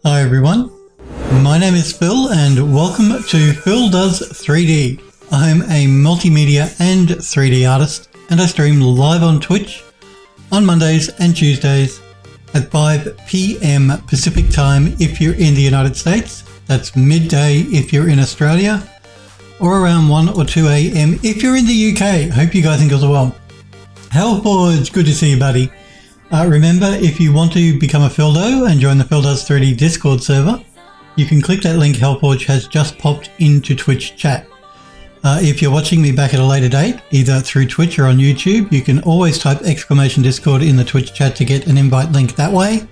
Hi everyone, my name is Phil and welcome to Phil Does 3D. I'm a multimedia and 3D artist and I stream live on Twitch on Mondays and Tuesdays at 5 p.m. Pacific time if you're in the United States. That's midday if you're in Australia, or around 1 or 2 a.m. if you're in the UK. Hope you guys and girls are well. Hellforge, good to see you, buddy. Remember, if you want to become a Phildo and join the Phil Does 3D Discord server, you can click that link Hellforge has just popped into Twitch chat. If you're watching me back at a later date, either through Twitch or on YouTube, you can always type !Discord in the Twitch chat to get an invite link that way.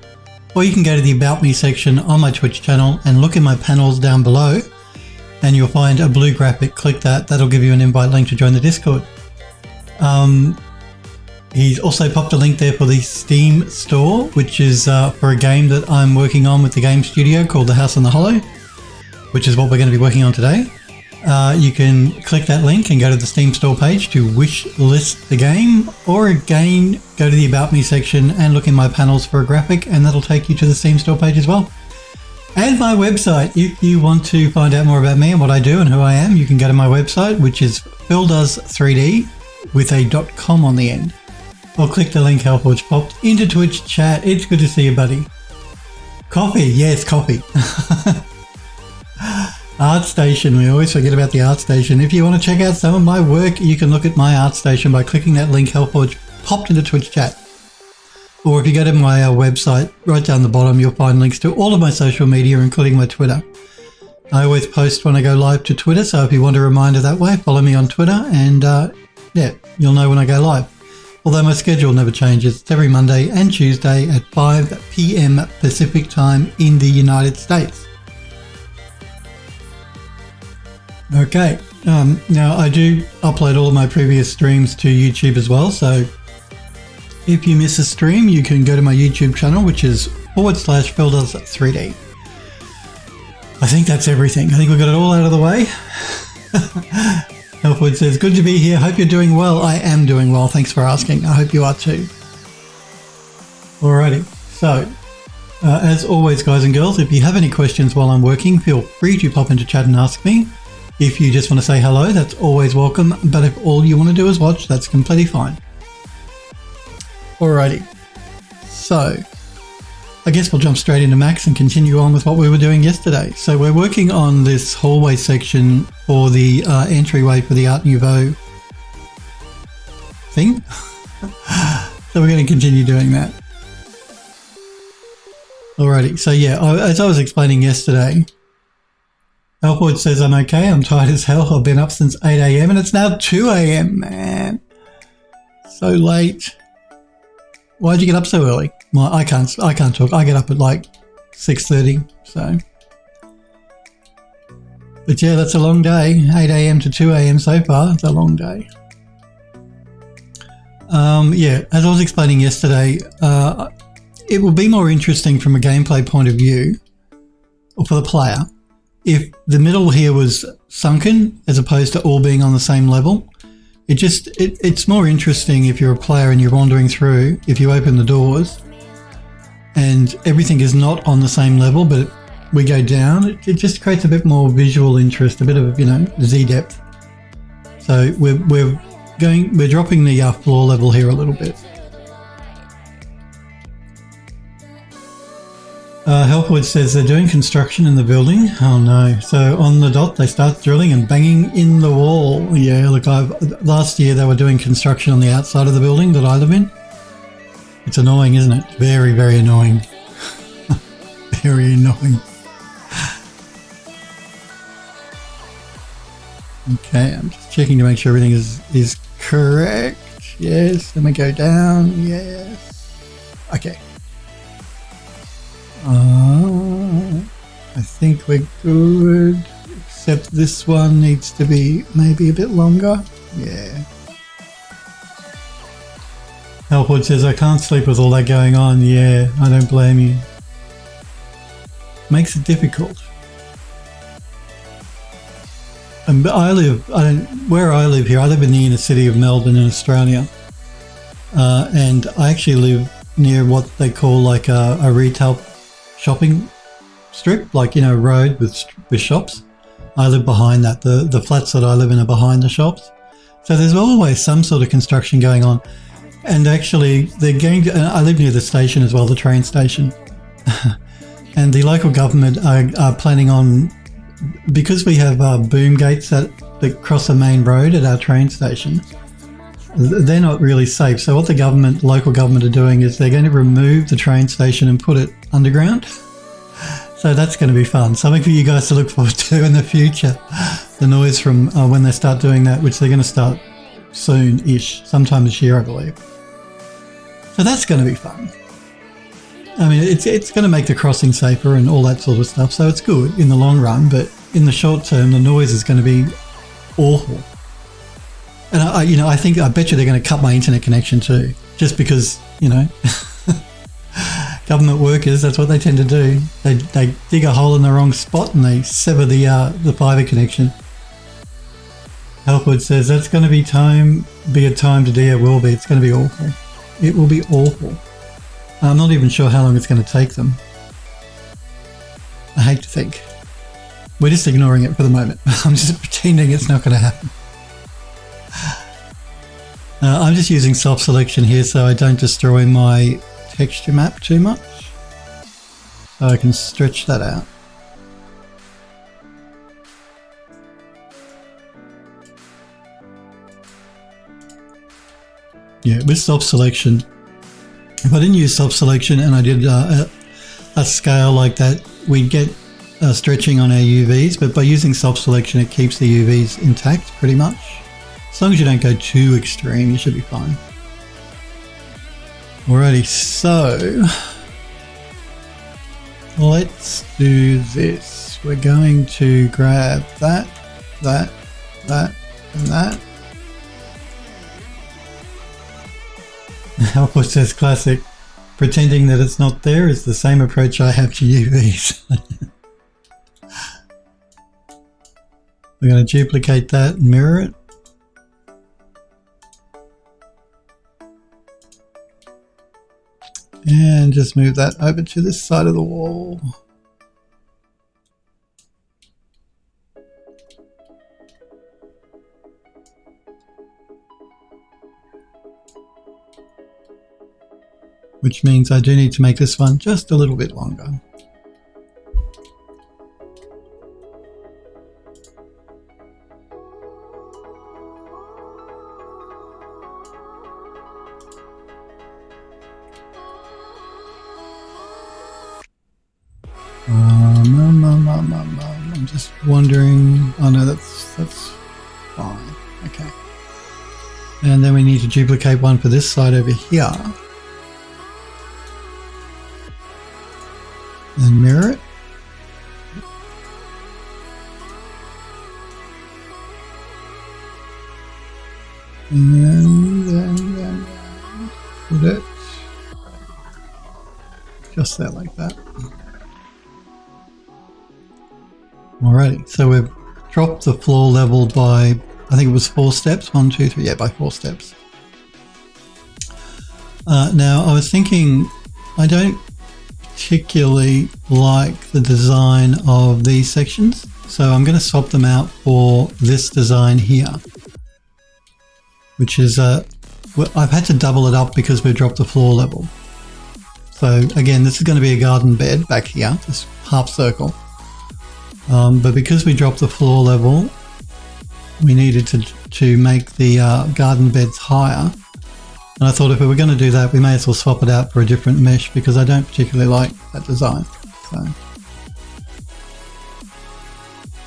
Or you can go to the About Me section on my Twitch channel and look in my panels down below and you'll find a blue graphic. Click that, that'll give you an invite link to join the Discord. He's also popped a link there for the Steam store, which is for a game that I'm working on with the game studio called The House on the Hollow, which is what we're going to be working on today. You can click that link and go to the Steam store page to wish list the game, or again, go to the About Me section and look in my panels for a graphic, and that'll take you to the Steam store page as well. And my website, if you want to find out more about me and what I do and who I am, you can go to my website, which is phildoes3d with a .com on the end. Or click the link Hellforge popped into Twitch chat. It's good to see you, buddy. Coffee, yes, coffee. ArtStation, we always forget about the ArtStation. If you want to check out some of my work, you can look at my ArtStation by clicking that link Hellforge popped into Twitch chat. Or if you go to my website, right down the bottom, you'll find links to all of my social media, including my Twitter. I always post when I go live to Twitter, so if you want a reminder that way, follow me on Twitter and yeah, you'll know when I go live. Although my schedule never changes, it's every Monday and Tuesday at 5 p.m. Pacific time in the United States. Okay, now I do upload all of my previous streams to YouTube as well, so if you miss a stream, you can go to my YouTube channel, which is /PhilDoes3D. I think that's everything. I think we got it all out of the way. Hellforge says, good to be here. Hope you're doing well. I am doing well. Thanks for asking. I hope you are too. Alrighty. So, as always, guys and girls, if you have any questions while I'm working, feel free to pop into chat and ask me. If you just want to say hello, that's always welcome. But if all you want to do is watch, that's completely fine. Alrighty. So, I guess we'll jump straight into Max and continue on with what we were doing yesterday. So we're working on this hallway section for the entryway for the Art Nouveau thing. So we're going to continue doing that. Alrighty, so yeah, as I was explaining yesterday, Hellforge says I'm okay, I'm tired as hell, I've been up since 8 a.m. and it's now 2 a.m, man. So late. Why'd you get up so early? Well, I can't talk. I get up at like 6:30, so. But yeah, that's a long day. 8 a.m. to 2 a.m. so far. It's a long day. Yeah, as I was explaining yesterday, it will be more interesting from a gameplay point of view, or for the player, if the middle here was sunken as opposed to all being on the same level. It's more interesting if you're a player and you're wandering through, if you open the doors and everything is not on the same level, but we go down, it just creates a bit more visual interest, a bit of, Z depth. So we're dropping the floor level here a little bit. Hellforge says they're doing construction in the building. Oh no. So on the dot, they start drilling and banging in the wall. Yeah, look, last year they were doing construction on the outside of the building that I live in. It's annoying, isn't it? Very, very annoying. Very annoying. Okay, I'm just checking to make sure everything is correct. Yes, let me go down. Yes. Okay. I think we're good, except this one needs to be maybe a bit longer. Yeah. Hellforge says, I can't sleep with all that going on. Yeah, I don't blame you. Makes it difficult. And where I live here, I live in the inner city of Melbourne in Australia. And I actually live near what they call like a retail shopping strip, like, you know, road with shops. I live behind that. The flats that I live in are behind the shops. So there's always some sort of construction going on. And actually, they're going to, I live near the station as well, the train station. And the local government are planning on, because we have boom gates that cross the main road at our train station, they're not really safe. So what the local government are doing is they're going to remove the train station and put it underground. So that's going to be fun. Something for you guys to look forward to in the future. The noise from when they start doing that, which they're going to start soon-ish, sometime this year, I believe. So that's going to be fun. I mean, it's going to make the crossing safer and all that sort of stuff. So it's good in the long run, but in the short term, the noise is going to be awful. And I bet you they're going to cut my internet connection too, just because, you know, government workers, that's what they tend to do. They dig a hole in the wrong spot and they sever the fibre connection. Healthwood says that's going to be a time to do. It will be. It's going to be awful. It will be awful. I'm not even sure how long it's going to take them. I hate to think. We're just ignoring it for the moment. I'm just pretending it's not going to happen. I'm just using soft selection here so I don't destroy my texture map too much. So I can stretch that out. Yeah, with soft selection, if I didn't use soft selection and I did a scale like that, we'd get stretching on our UVs, but by using soft selection it keeps the UVs intact pretty much. As long as you don't go too extreme, you should be fine. Alrighty, so let's do this. We're going to grab that, and that. Output says classic. Pretending that it's not there is the same approach I have to UVs. We're going to duplicate that and mirror it. And just move that over to this side of the wall. Which means I do need to make this one just a little bit longer. I'm just wondering. Oh no, that's fine. Okay. And then we need to duplicate one for this side over here. And mirror it. And then put it just there like that. Alrighty, so we've dropped the floor level by, I think it was 4 steps. 1, 2, 3, yeah, by 4 steps. Now I was thinking, I don't particularly like the design of these sections, so I'm going to swap them out for this design here, which is I've had to double it up because we've dropped the floor level. So again, this is going to be a garden bed back here, this half circle, but because we dropped the floor level, we needed to make the garden beds higher. And I thought if we were going to do that, we may as well swap it out for a different mesh because I don't particularly like that design. So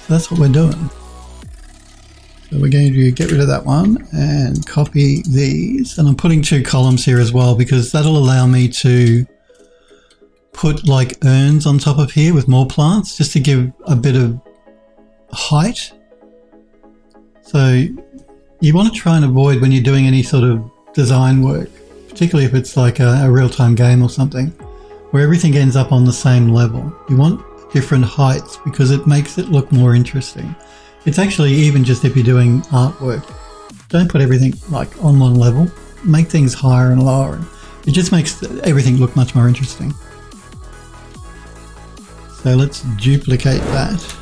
that's what we're doing. So we're going to get rid of that one and copy these. And I'm putting 2 columns here as well because that'll allow me to put like urns on top of here with more plants just to give a bit of height. So you want to try and avoid when you're doing any sort of design work, particularly if it's like a real-time game or something, where everything ends up on the same level. You want different heights because it makes it look more interesting. It's actually even just if you're doing artwork, don't put everything like on one level, make things higher and lower. It just makes everything look much more interesting. So let's duplicate that.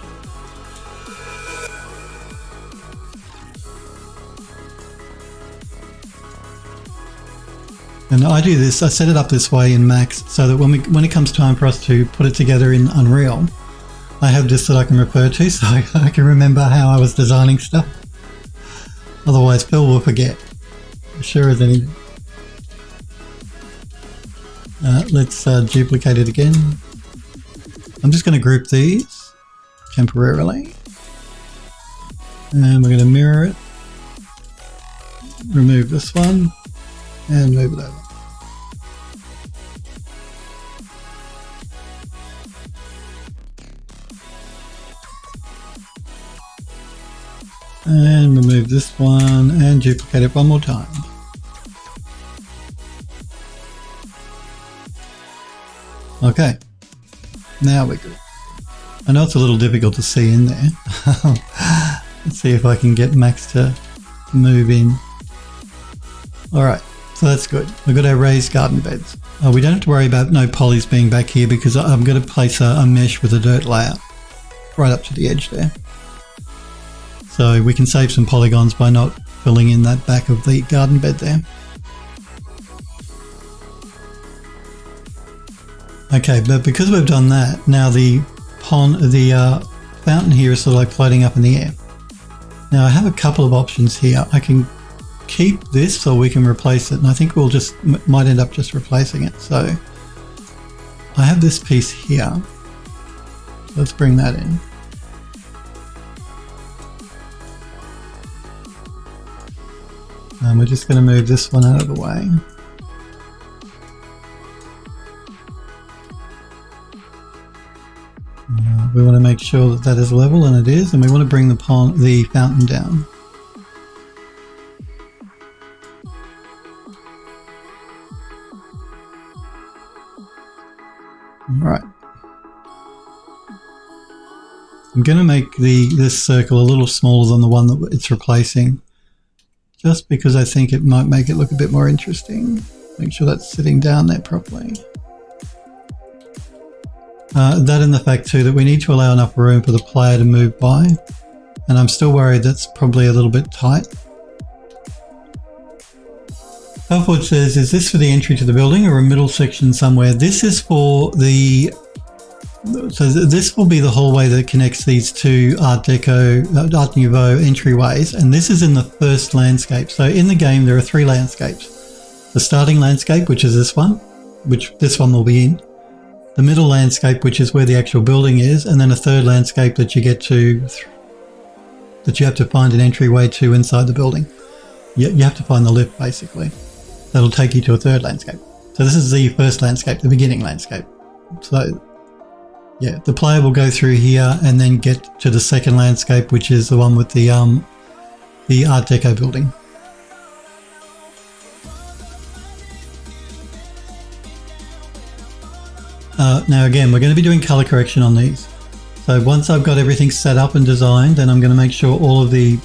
And I do this, I set it up this way in Max so that when it comes time for us to put it together in Unreal, I have this that I can refer to so I can remember how I was designing stuff. Otherwise Phil will forget, sure as anything. Let's duplicate it again. I'm just going to group these temporarily. And we're going to mirror it. Remove this one and move it over. And remove this one and duplicate it one more time. Okay, now we're good. I know it's a little difficult to see in there. Let's see if I can get Max to move in. Alright, so that's good. We've got our raised garden beds. We don't have to worry about no polys being back here because I'm going to place a mesh with a dirt layer right up to the edge there. So we can save some polygons by not filling in that back of the garden bed there. Okay, but because we've done that, now the fountain here is sort of like floating up in the air. Now I have a couple of options here. I can keep this or we can replace it, and I think we'll just might end up just replacing it. So I have this piece here. Let's bring that in. And we're just going to move this one out of the way. We want to make sure that that is level, and it is, and we want to bring the fountain down. Alright. I'm going to make this circle a little smaller than the one that it's replacing, just because I think it might make it look a bit more interesting. Make sure that's sitting down there properly. That and the fact too that we need to allow enough room for the player to move by, and I'm still worried that's probably a little bit tight. Halfwood says, is this for the entry to the building or a middle section somewhere? This is for the, so this will be the hallway that connects these two Art Nouveau entryways, and this is in the first landscape. So in the game there are three landscapes. The starting landscape, which is this one, which this one will be in. The middle landscape, which is where the actual building is, and then a third landscape that you get to, that you have to find an entryway to inside the building. You have to find the lift, basically. That'll take you to a third landscape. So this is the first landscape, the beginning landscape. So yeah, the player will go through here and then get to the second landscape, which is the one with the Art Deco building. Now again, we're going to be doing color correction on these. So once I've got everything set up and designed, then I'm going to make sure all of the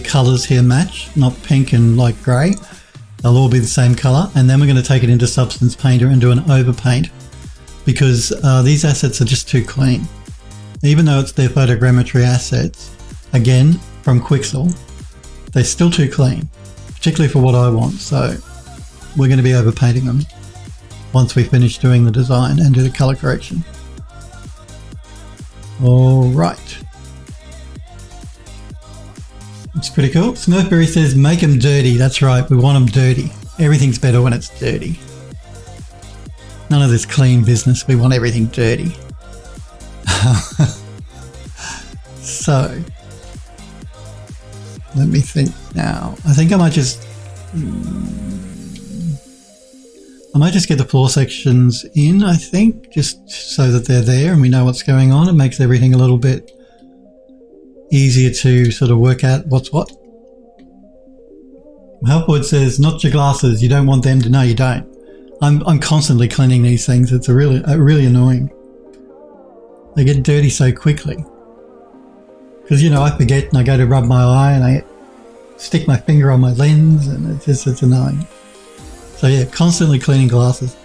colors here match, not pink and like grey. They'll all be the same color, and then we're going to take it into Substance Painter and do an overpaint, because these assets are just too clean. Even though it's their photogrammetry assets, again from Quixel, they're still too clean, particularly for what I want. So we're going to be overpainting them once we finish doing the design and do the color correction. All right. It's pretty cool. Smurfberry says, make them dirty. That's right, we want them dirty. Everything's better when it's dirty. None of this clean business, we want everything dirty. So, let me think now. I think I might just get the floor sections in, I think, just so that they're there and we know what's going on. It makes everything a little bit easier to sort of work out what's what. Helpwood says, not your glasses, you don't want them to know you don't. I'm constantly cleaning these things. It's really annoying. They get dirty so quickly. Because, you know, I forget and I go to rub my eye and I stick my finger on my lens and it's annoying. So yeah, constantly cleaning glasses.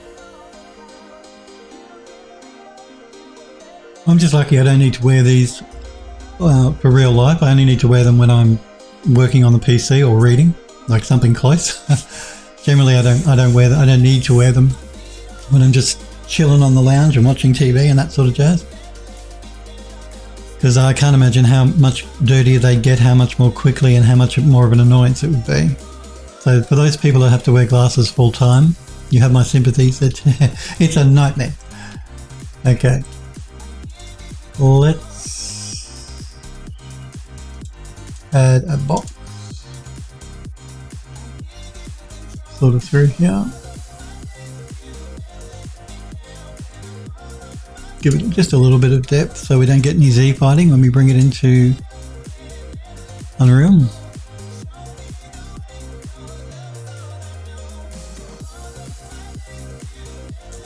I'm just lucky I don't need to wear these for real life. I only need to wear them when I'm working on the PC or reading, like something close. Generally, I don't wear them. I don't need to wear them when I'm just chilling on the lounge and watching TV and that sort of jazz. Because I can't imagine how much dirtier they'd get, how much more quickly, and how much more of an annoyance it would be. So for those people that have to wear glasses full time, you have my sympathies. It's a nightmare. Okay. Let's add a box sort of through here. Give it just a little bit of depth so we don't get any Z fighting when we bring it into Unreal.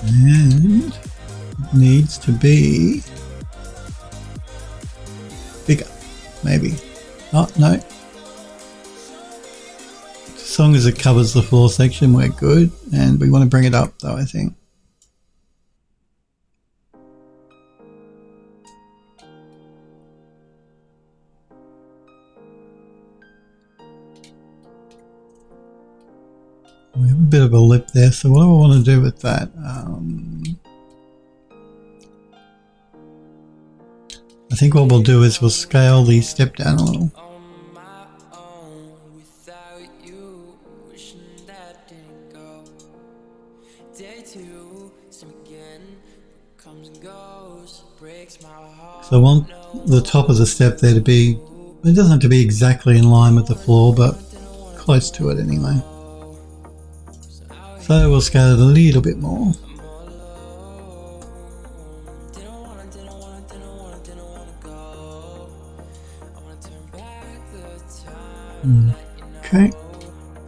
And it needs to be bigger, maybe. Oh, no. As long as it covers the floor section, we're good. And we want to bring it up though, I think. We have a bit of a lip there, so what do I want to do with that? I think what we'll do is we'll scale the step down a little. So I want the top of the step there to be, it doesn't have to be exactly in line with the floor, but close to it anyway. So we'll scale it a little bit more. Okay,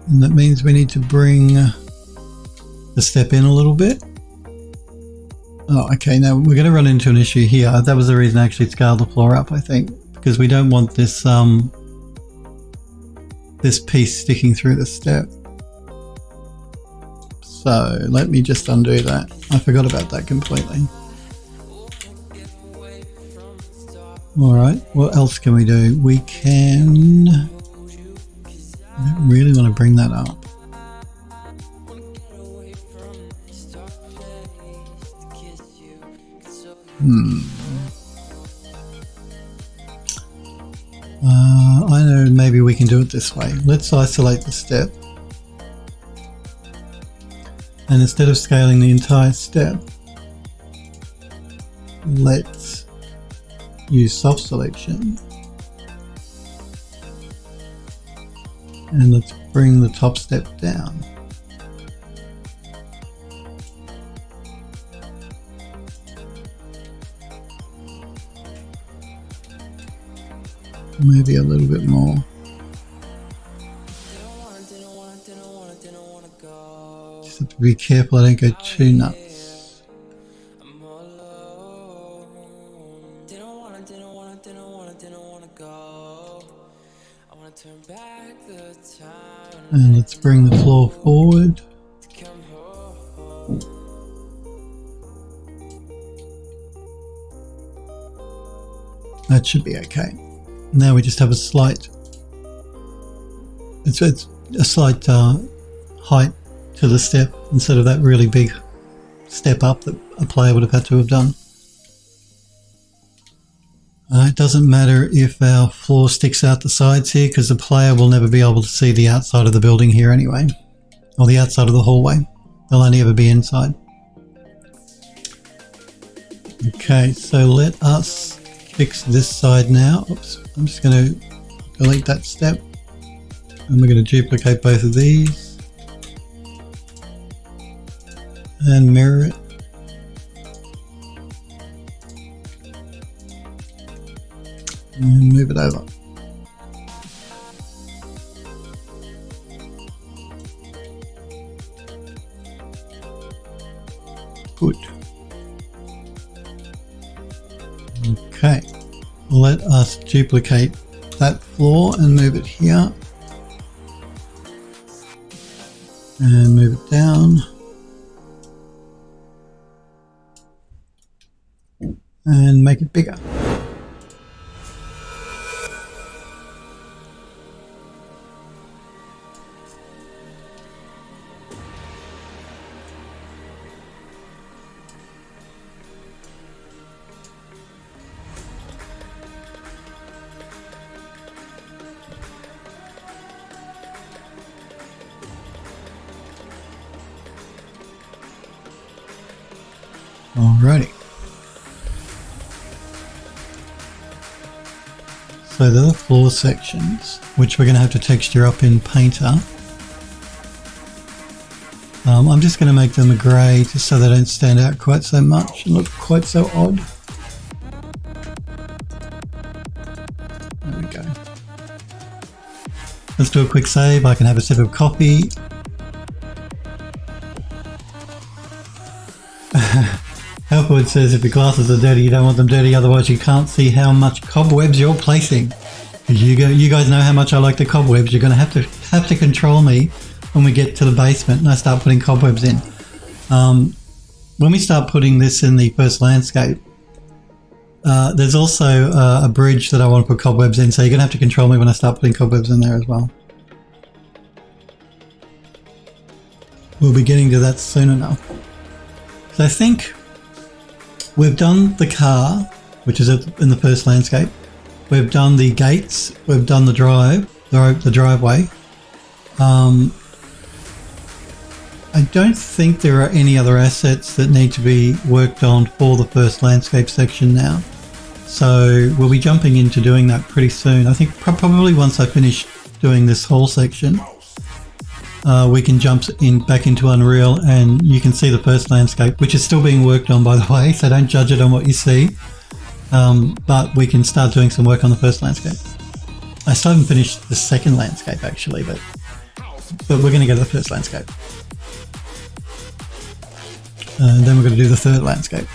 and that means we need to bring the step in a little bit. Oh, okay, now we're going to run into an issue here. That was the reason I actually scaled the floor up, I think, because we don't want this this piece sticking through the step. So let me just undo that. I forgot about that completely. Alright, what else can we do? We can... I don't really want to bring that up. I know maybe we can do it this way. Let's isolate the step. And instead of scaling the entire step, let's use soft selection. And let's bring the top step down. Maybe a little bit more. Just have to be careful I don't go too nuts. And let's bring the floor forward. That should be okay. Now we just have a slight, it's a slight height to the step instead of that really big step up that a player would have had to have done. It doesn't matter if our floor sticks out the sides here because the player will never be able to see the outside of the building here anyway, or the outside of the hallway. They'll only ever be inside. Okay, so let us fix this side now. Oops, I'm just going to delete that step and we're going to duplicate both of these and mirror it. And move it over. Good. Okay, let us duplicate that floor and move it here and move it down. and make it bigger. Alrighty. So they're the floor sections, which we're going to have to texture up in Painter. I'm just going to make them a grey just so they don't stand out quite so much and look quite so odd. There we go. Let's do a quick save. I can have a sip of coffee. Helpwood says if your glasses are dirty, you don't want them dirty, otherwise you can't see how much cobwebs you're placing. You guys know how much I like the cobwebs. You're going to have to control me when we get to the basement and I start putting cobwebs in. When we start putting this in the first landscape, there's also a bridge that I want to put cobwebs in, so you're going to have to control me when I start putting cobwebs in there as well. We'll be getting to that soon enough. So I think we've done the car, which is in the first landscape. We've done the gates. We've done the driveway. I don't think there are any other assets that need to be worked on for the first landscape section now. So we'll be jumping into doing that pretty soon. I think probably once I finish doing this whole section, we can jump back into Unreal and you can see the first landscape, which is still being worked on, by the way, so don't judge it on what you see. But we can start doing some work on the first landscape. I still haven't finished the second landscape actually, but we're going to go to the first landscape. And then we're going to do the third landscape.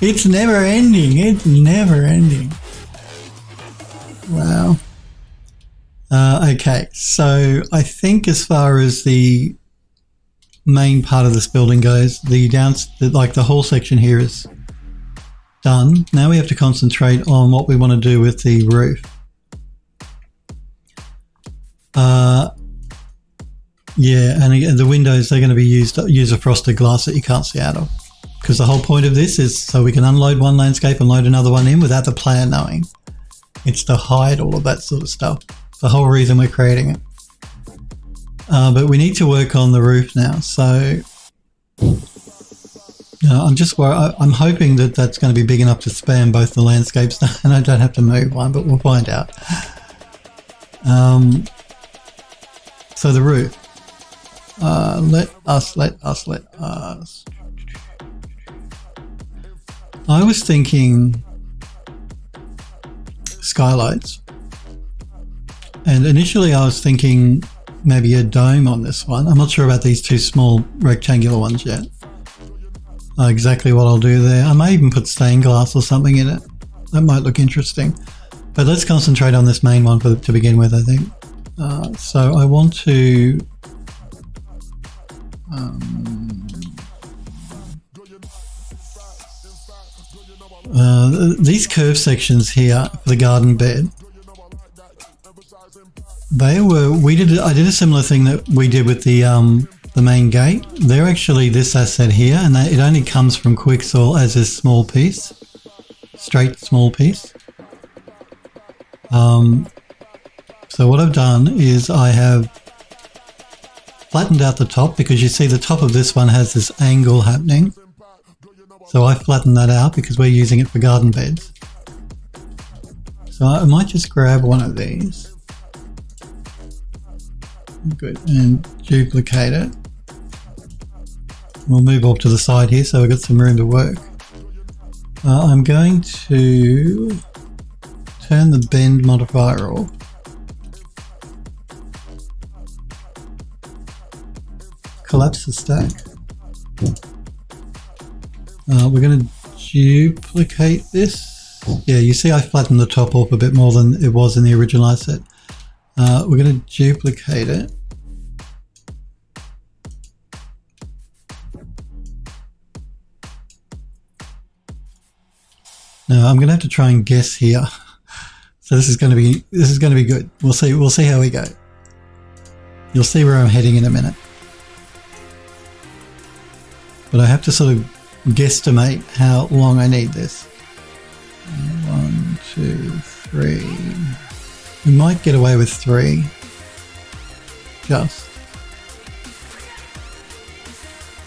It's never ending. It's never ending. Wow. Okay, so I think as far as the main part of this building goes, the whole section here is done. Now we have to concentrate on what we want to do with the roof. Yeah, and again, the windows, they're going to be use a frosted glass that you can't see out of. Because the whole point of this is so we can unload one landscape and load another one in without the player knowing. It's to hide all of that sort of stuff. The whole reason we're creating it. But we need to work on the roof now. So I'm just worried. I'm hoping that that's going to be big enough to span both the landscapes and I don't have to move one, but we'll find out. So the roof. Let us. I was thinking skylights. And initially I was thinking maybe a dome on this one. I'm not sure about these two small rectangular ones yet. Exactly what I'll do there. I may even put stained glass or something in it. That might look interesting. But let's concentrate on this main one to begin with, I think. So I want to... these curved sections here for the garden bed, I did a similar thing that we did with the main gate. They're actually this asset here, and it only comes from Quixel as this small piece, straight small piece. So what I've done is I have flattened out the top, because you see the top of this one has this angle happening. So I flattened that out because we're using it for garden beds. So I might just grab one of these. Good, and duplicate it. We'll move off to the side here so we've got some room to work. I'm going to turn the bend modifier off. Collapse the stack. We're going to duplicate this. Yeah, you see I flattened the top off a bit more than it was in the original asset. We're going to duplicate it. Now I'm going to have to try and guess here. So this is going to be good. We'll see how we go. You'll see where I'm heading in a minute. But I have to sort of guesstimate how long I need this. 1, 2, 3. We might get away with 3. Just.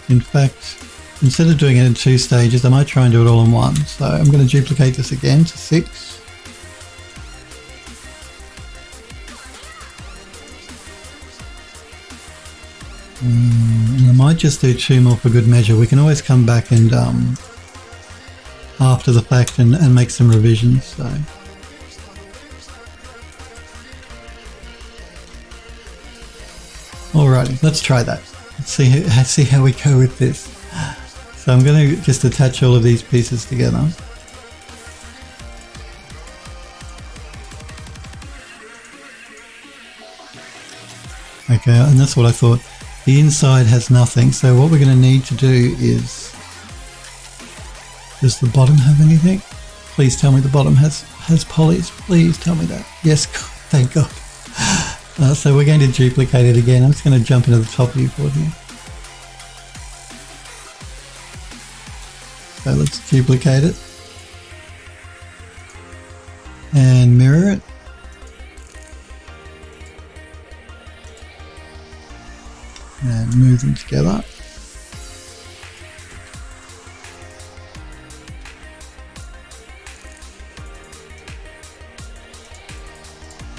In fact, instead of doing it in 2 stages, I might try and do it all in 1. So I'm going to duplicate this again to 6. And I might just do 2 more for good measure. We can always come back and after the fact and make some revisions. So alrighty, let's try that. Let's see how we go with this. So I'm going to just attach all of these pieces together. Okay, and that's what I thought. The inside has nothing, so what we're going to need to do is... Does the bottom have anything? Please tell me the bottom has polys. Please tell me that. Yes, thank God. So we're going to duplicate it again. I'm just going to jump into the top viewport here. So let's duplicate it. And mirror it. And move them together.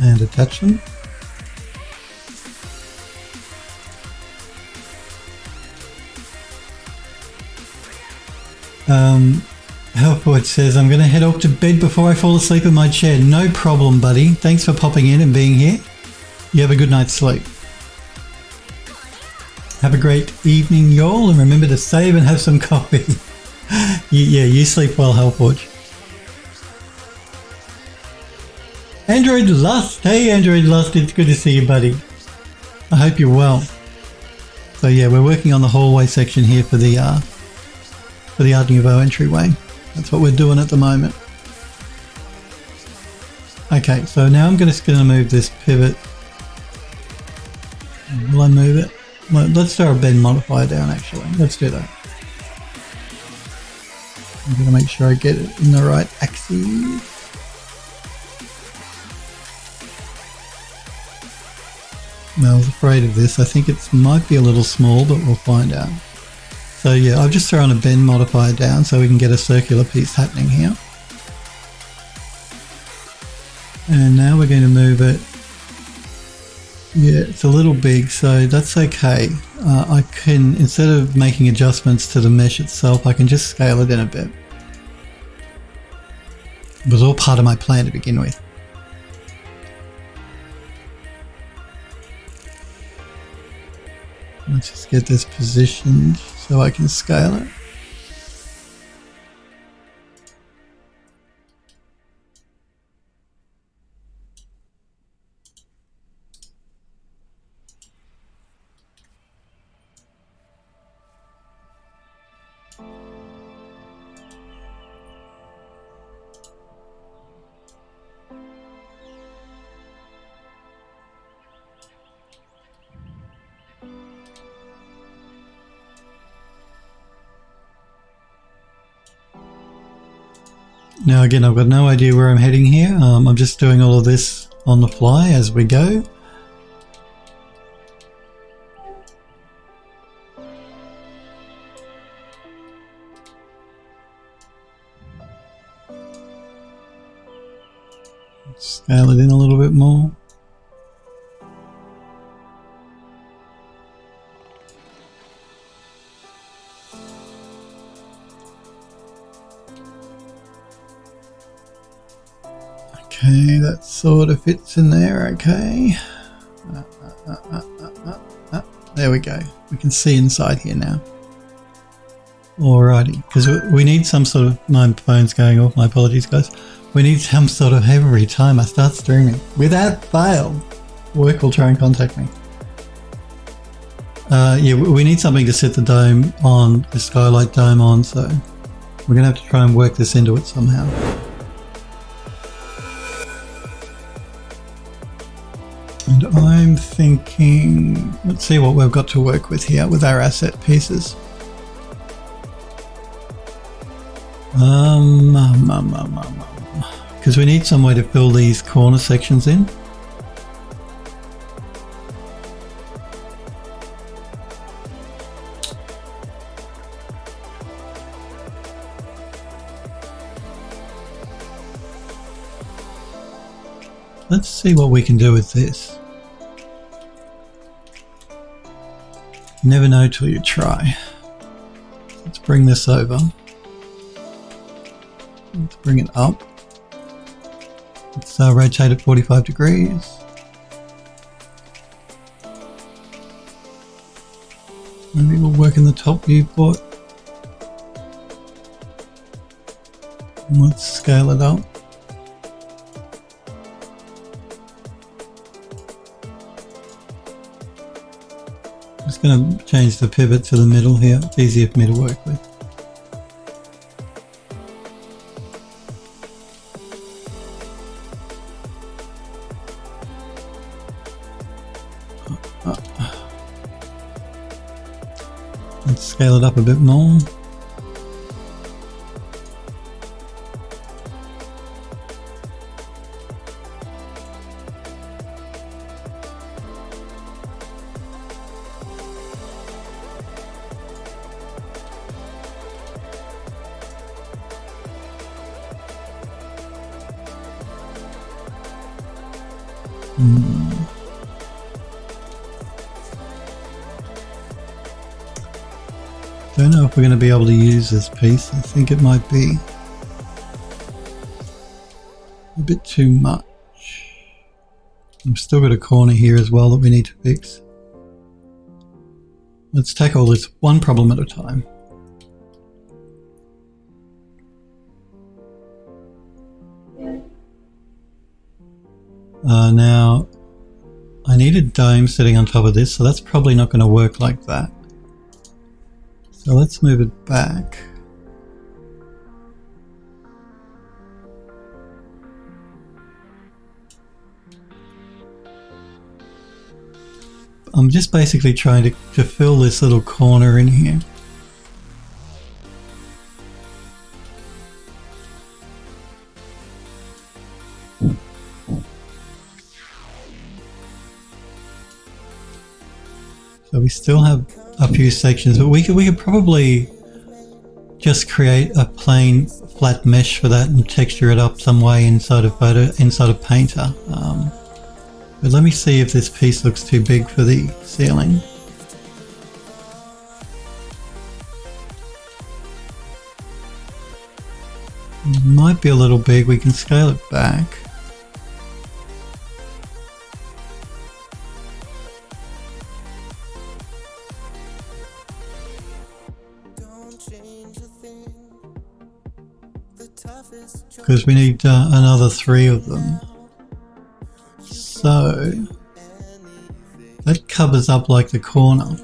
And attach them. Helpwood says, I'm going to head off to bed before I fall asleep in my chair. No problem, buddy. Thanks for popping in and being here. You have a good night's sleep. Have a great evening, y'all, and remember to save and have some coffee. Yeah, you sleep well, Helpwood. Android Lust. Hey, Android Lust. It's good to see you, buddy. I hope you're well. So yeah, we're working on the hallway section here for the Art Nouveau entryway. That's what we're doing at the moment. Okay, so now I'm just going to move this pivot. Will I move it? Well, let's throw a bend modifier down actually. Let's do that. I'm going to make sure I get it in the right axis. I was afraid of this. I think it might be a little small, but we'll find out. So yeah, I've just thrown a bend modifier down so we can get a circular piece happening here. And now we're going to move it. Yeah, it's a little big, so that's okay. I can, instead of making adjustments to the mesh itself, I can just scale it in a bit. It was all part of my plan to begin with. Let's just get this positioned so I can scale it. Now again, I've got no idea where I'm heading here. I'm just doing all of this on the fly as we go. Scale it in a little bit more. Okay, that sort of fits in there, okay. There we go. We can see inside here now. Alrighty, because we need some sort of... My phone's going off, my apologies guys. We need some sort of... Every time I start streaming, without fail, work will try and contact me. Yeah, we need something to set the dome on, the skylight dome on, so we're going to have to try and work this into it somehow. thinking, let's see what we've got to work with here with our asset pieces. Because we need some way to fill these corner sections in. Let's see what we can do with this. Never know till you try. Let's bring this over. Let's bring it up. Let's rotate it 45 degrees. Maybe we'll work in the top viewport. And let's scale it up. I'm just going to change the pivot to the middle here. It's easier for me to work with. Let's scale it up a bit more. Don't know if we're going to be able to use this piece. I think it might be a bit too much. I've still got a corner here as well that we need to fix. Let's tackle this one problem at a time. Now, I need a dome sitting on top of this, so that's probably not going to work like that. So let's move it back. I'm just basically trying to fill this little corner in here. So we still have a few sections, but we could probably just create a plain flat mesh for that and texture it up some way inside of Painter. But let me see if this piece looks too big for the ceiling. It might be a little big. We can scale it back. Because we need another 3 of them. So that covers up like the corner. And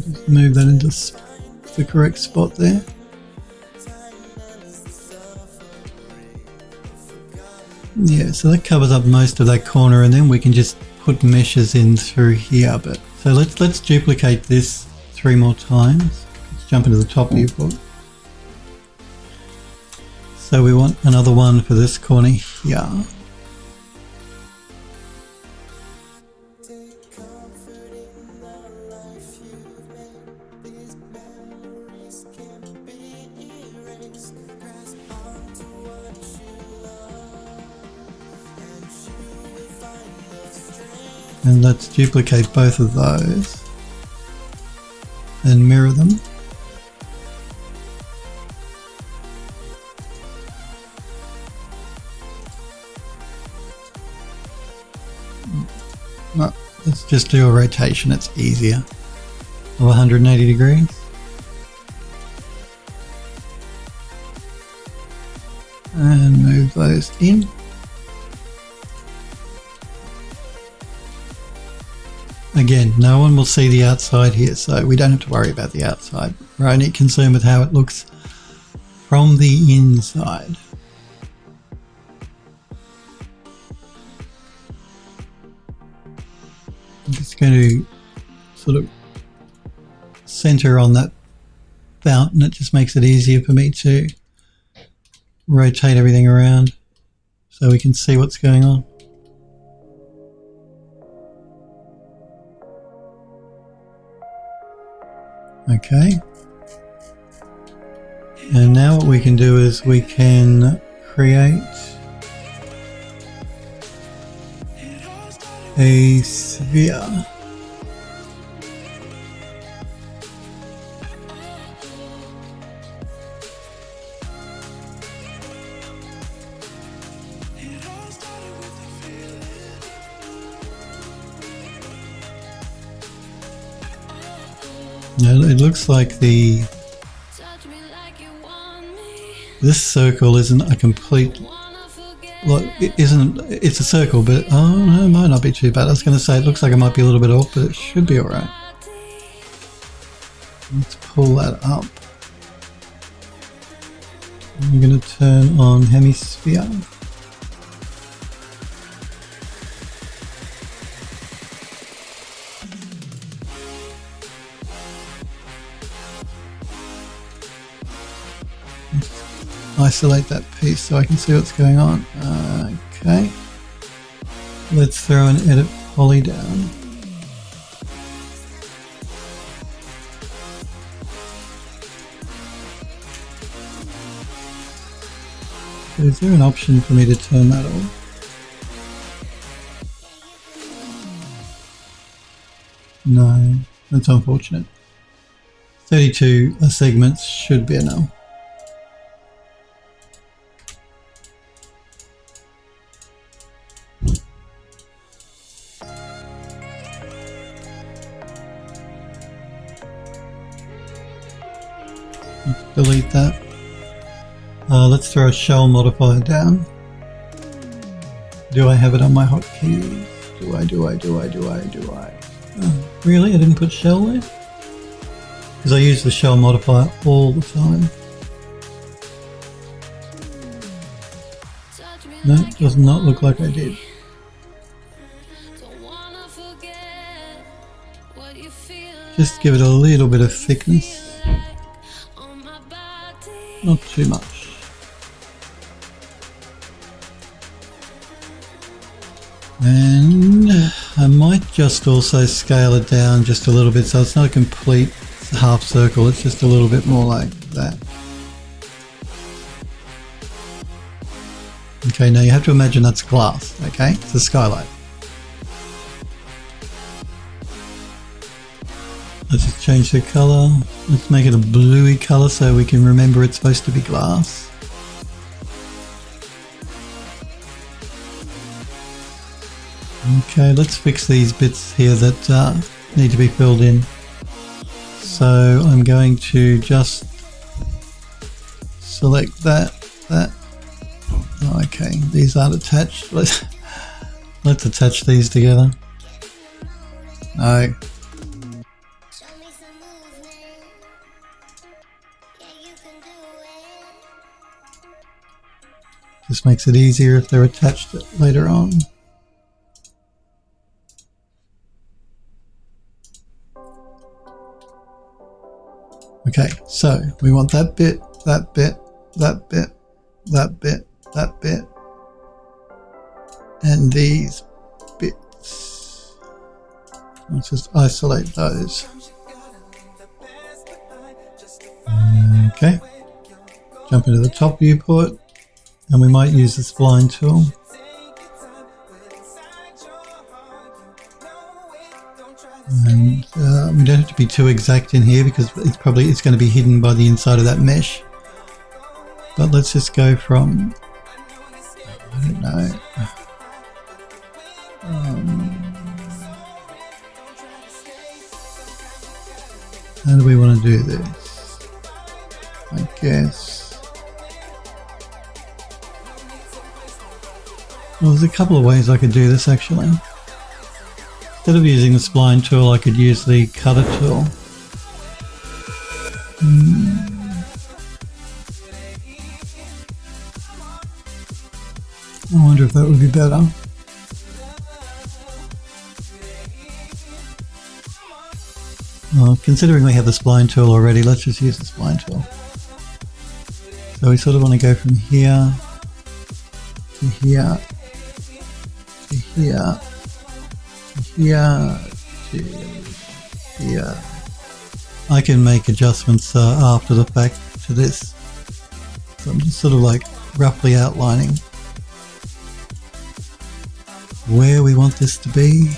just move that into the correct spot there. Yeah, so that covers up most of that corner, and then we can just put meshes in through here. But so let's duplicate this 3 more times. Let's jump into the top viewport. So we want another one for this corner here. And let's duplicate both of those and mirror them. No, let's just do a rotation, it's easier, of 180 degrees. And move those in. Again, no one will see the outside here, so we don't have to worry about the outside. We're only concerned with how it looks from the inside. I'm just going to sort of center on that fountain. It just makes it easier for me to rotate everything around so we can see what's going on. Okay. And now what we can do is we can create a sphere. Now it looks like this circle isn't a complete, like, it's a circle, but oh no, it might not be too bad. I was going to say it looks like it might be a little bit off, but it should be alright. Let's pull that up. I'm going to turn on hemisphere. Isolate that piece so I can see what's going on. Okay. Let's throw an edit poly down. So is there an option for me to turn that off? No, that's unfortunate. 32 segments should be enough. Delete that. Let's throw a shell modifier down. Do I have it on my hotkeys? Do I? Oh, really? I didn't put shell there? Because I use the shell modifier all the time. No, it does not look like I did. Just give it a little bit of thickness. Not too much. And I might just also scale it down just a little bit so it's not a complete half circle, it's just a little bit more like that. Okay, now you have to imagine that's glass, okay? It's a skylight. Let's just change the color. Let's make it a bluey color so we can remember it's supposed to be glass. Okay, let's fix these bits here that need to be filled in. So I'm going to just select that. Okay, these aren't attached. Let's attach these together. No. This makes it easier if they're attached later on. Okay, so we want that bit, that bit, that bit, that bit, that bit, and these bits. Let's just isolate those. Okay, jump into the top viewport, and we might use the spline tool. And we don't have to be too exact in here because it's going to be hidden by the inside of that mesh. But let's just go from, I don't know, how do we want to do this? I guess, well, there's a couple of ways I could do this actually. Instead of using the spline tool, I could use the cutter tool. I wonder if that would be better. Well, considering we have the spline tool already, let's just use the spline tool. So we sort of want to go from here to here to here to here to here. I can make adjustments after the fact to this. So I'm just sort of like roughly outlining where we want this to be.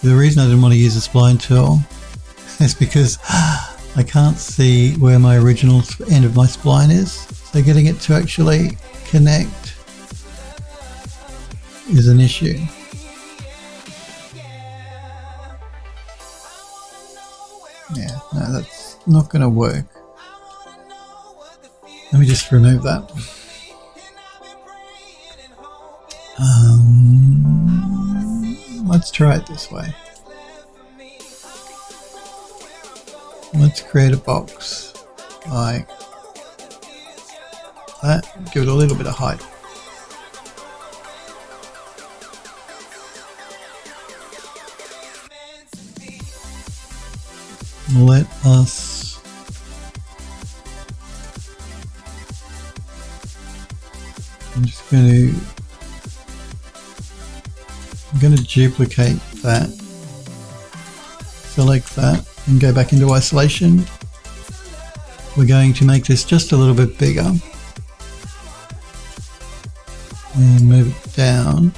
The reason I didn't want to use the spline tool is because I can't see where my original end of my spline is. So getting it to actually connect is an issue. Yeah, no, that's not going to work. Let me just remove that. Let's try it this way. Let's create a box like that. Give it a little bit of height. Let us I'm going to duplicate that, select that and go back into isolation. We're going to make this just a little bit bigger and move it down.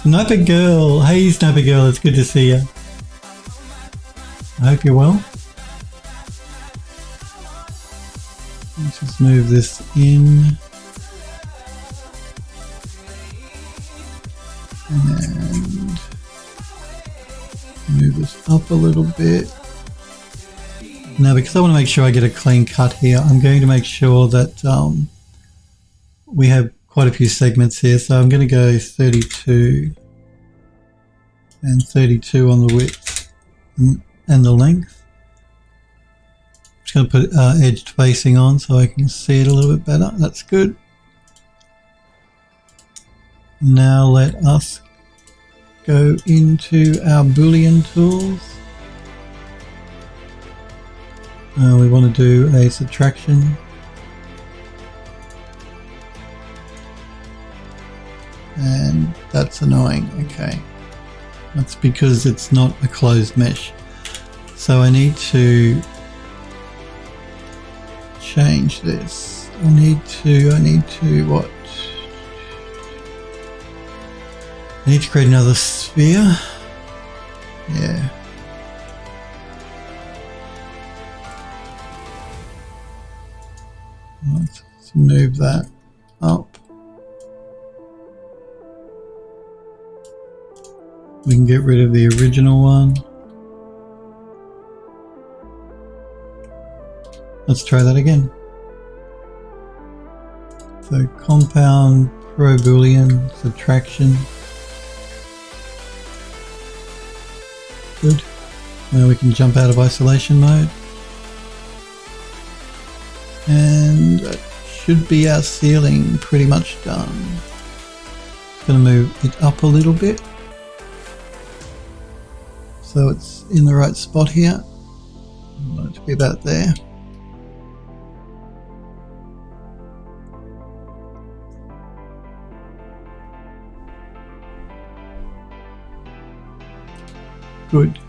Sniper Girl! Hey Sniper Girl, it's good to see you. I hope you're well. Let's just move this in. And move this up a little bit. Now, because I want to make sure I get a clean cut here, I'm going to make sure that we have quite a few segments here. So I'm going to go 32 and 32 on the width and the length. I'm just going to put edged facing on so I can see it a little bit better. That's good. Now let us go into our Boolean tools. We want to do a subtraction. And that's annoying. Okay. That's because it's not a closed mesh. So I need to change this. I need to what? I need to create another sphere. Yeah. Let's move that up. We can get rid of the original one. Let's try that again. So compound, pro Boolean, subtraction. Good. Now we can jump out of isolation mode. And that should be our ceiling pretty much done. Going to move it up a little bit so it's in the right spot here. I want it to be about there. Good.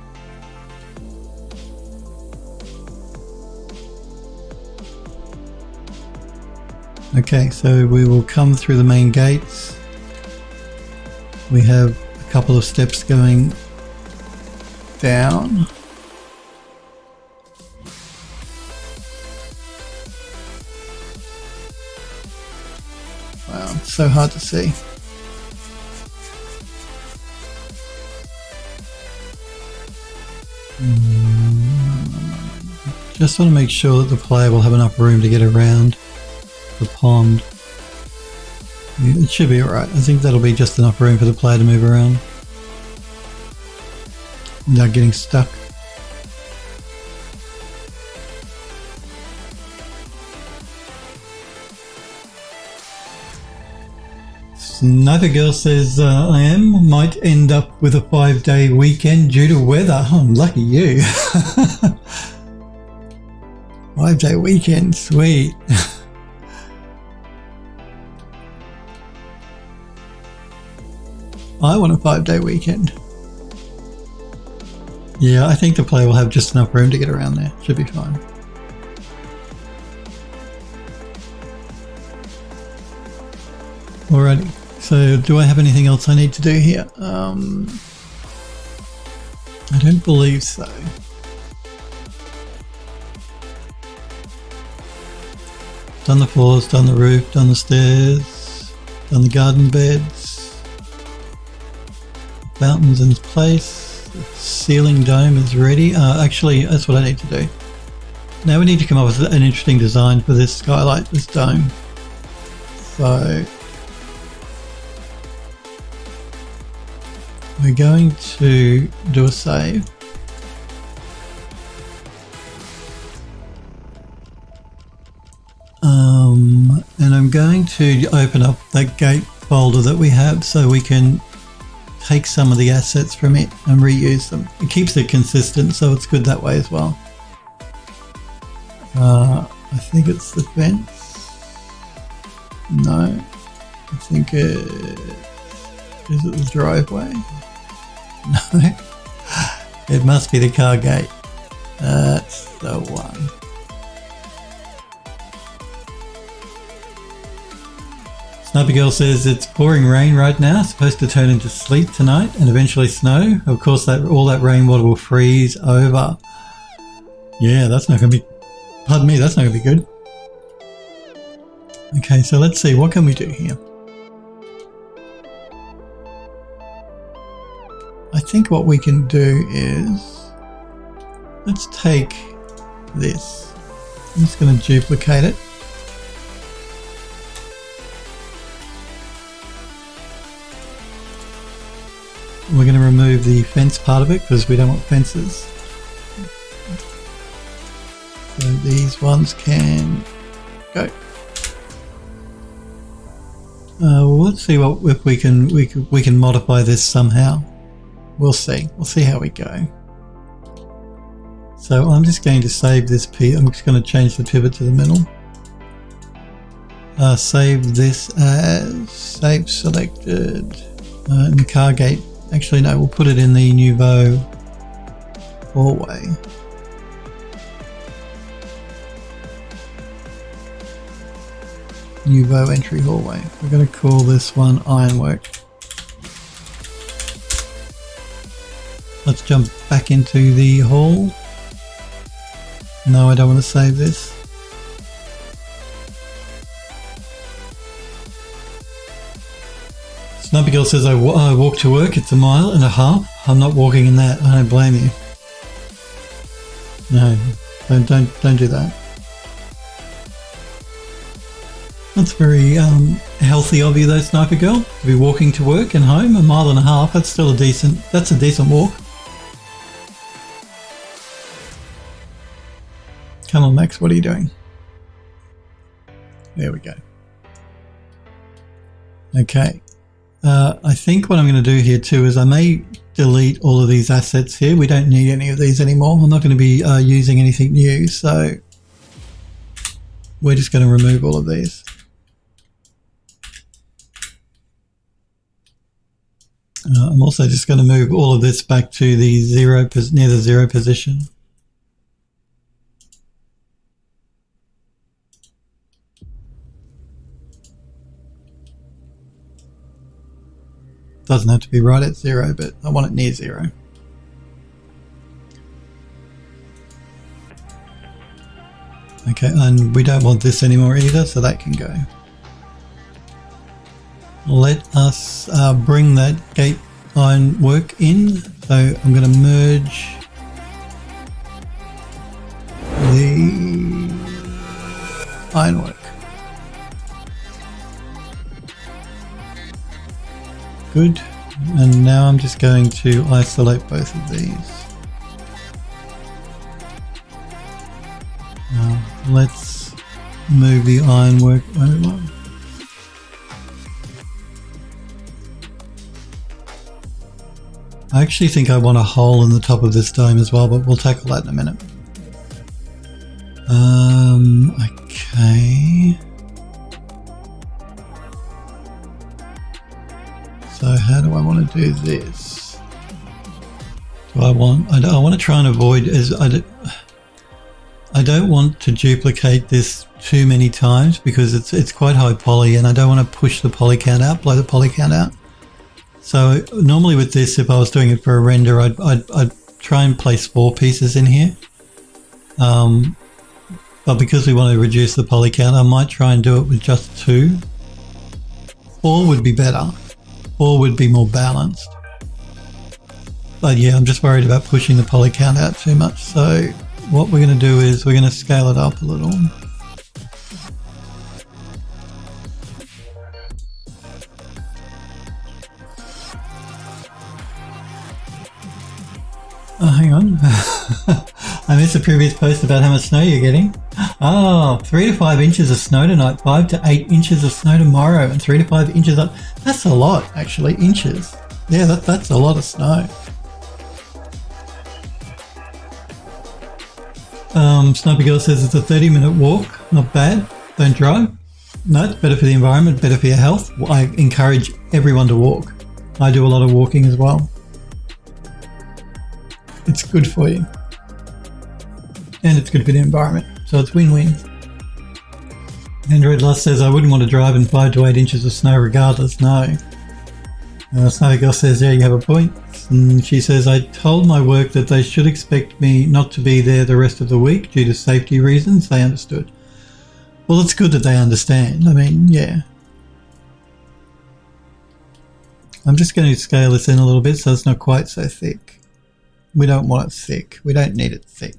Okay, so we will come through the main gates. We have a couple of steps going down. Wow, it's so hard to see. Just want to make sure that the player will have enough room to get around the pond. It should be alright. I think that'll be just enough room for the player to move around without getting stuck. Sniper Girl says, might end up with a 5-day weekend due to weather. Oh, lucky you. 5-day weekend, sweet. I want a 5-day weekend. Yeah, I think the player will have just enough room to get around there. Should be fine. Alrighty. So, do I have anything else I need to do here? I don't believe so. Done the floors, done the roof, done the stairs, done the garden beds. Fountains in place. The ceiling dome is ready. Actually, that's what I need to do. Now we need to come up with an interesting design for this skylight, this dome. So we're going to do a save. And I'm going to open up that gate folder that we have so we can take some of the assets from it and reuse them. It keeps it consistent, so it's good that way as well. I think it's the fence. No, I think is it the driveway? No, it must be the car gate. That's the one. Sniper Girl says it's pouring rain right now, supposed to turn into sleet tonight and eventually snow. Of course, all that rainwater will freeze over. Yeah, that's not going to be, pardon me, that's not going to be good. Okay, so let's see, what can we do here? I think what we can do is, let's take this. I'm just going to duplicate it. We're going to remove the fence part of it because we don't want fences. So these ones can go. Let's see what if we can modify this somehow. We'll see. We'll see how we go. So I'm just going to save this piece. I'm just going to change the pivot to the middle. Save this as save selected in the car gate. Actually, no, we'll put it in the Nouveau hallway. Nouveau entry hallway. We're going to call this one Ironwork. Let's jump back into the hall. No, I don't want to save this. Sniper Girl says I walk to work, it's 1.5 miles. I'm not walking in that, I don't blame you. No, don't do that. That's very healthy of you though, Sniper Girl, to be walking to work and home 1.5 miles. That's still a decent walk. Come on Max, what are you doing? There we go. Okay. I think what I'm going to do here too is I may delete all of these assets here. We don't need any of these anymore. I'm not going to be using anything new, so we're just going to remove all of these. I'm also just going to move all of this back to the near the 0 position. Doesn't have to be right at 0, but I want it near 0. Okay, and we don't want this anymore either, so that can go. Let us bring that gate ironwork in. So I'm going to merge the ironwork. good. And now I'm just going to isolate both of these. Let's move the ironwork over. I actually think I want a hole in the top of this dome as well, but we'll tackle that in a minute. Okay. So how do I want to do this? I want to try and avoid, I don't want to duplicate this too many times because it's quite high poly, and I don't want to push the poly count out, blow the poly count out. So normally with this, if I was doing it for a render, I'd try and place 4 pieces in here. But because we want to reduce the poly count, I might try and do it with just 2. 4 would be better. 4 would be more balanced. But yeah, I'm just worried about pushing the poly count out too much. So what we're going to do is we're going to scale it up a little. Oh, hang on. I missed the previous post about how much snow you're getting. Oh, 3 to 5 inches of snow tonight, 5 to 8 inches of snow tomorrow, and 3 to 5 inches up. That's a lot, actually, inches. Yeah, that's a lot of snow. Sniper Girl says it's a 30-minute walk. Not bad. Don't drive. No, it's better for the environment, better for your health. I encourage everyone to walk. I do a lot of walking as well. It's good for you. And it's good for the environment. So it's win-win. Android Lust says, I wouldn't want to drive in 5 to 8 inches of snow regardless. No. Sniper Girl says, yeah, you have a point. And she says, I told my work that they should expect me not to be there the rest of the week due to safety reasons. They understood. Well, it's good that they understand. I mean, yeah. I'm just going to scale this in a little bit so it's not quite so thick. We don't want it thick. We don't need it thick.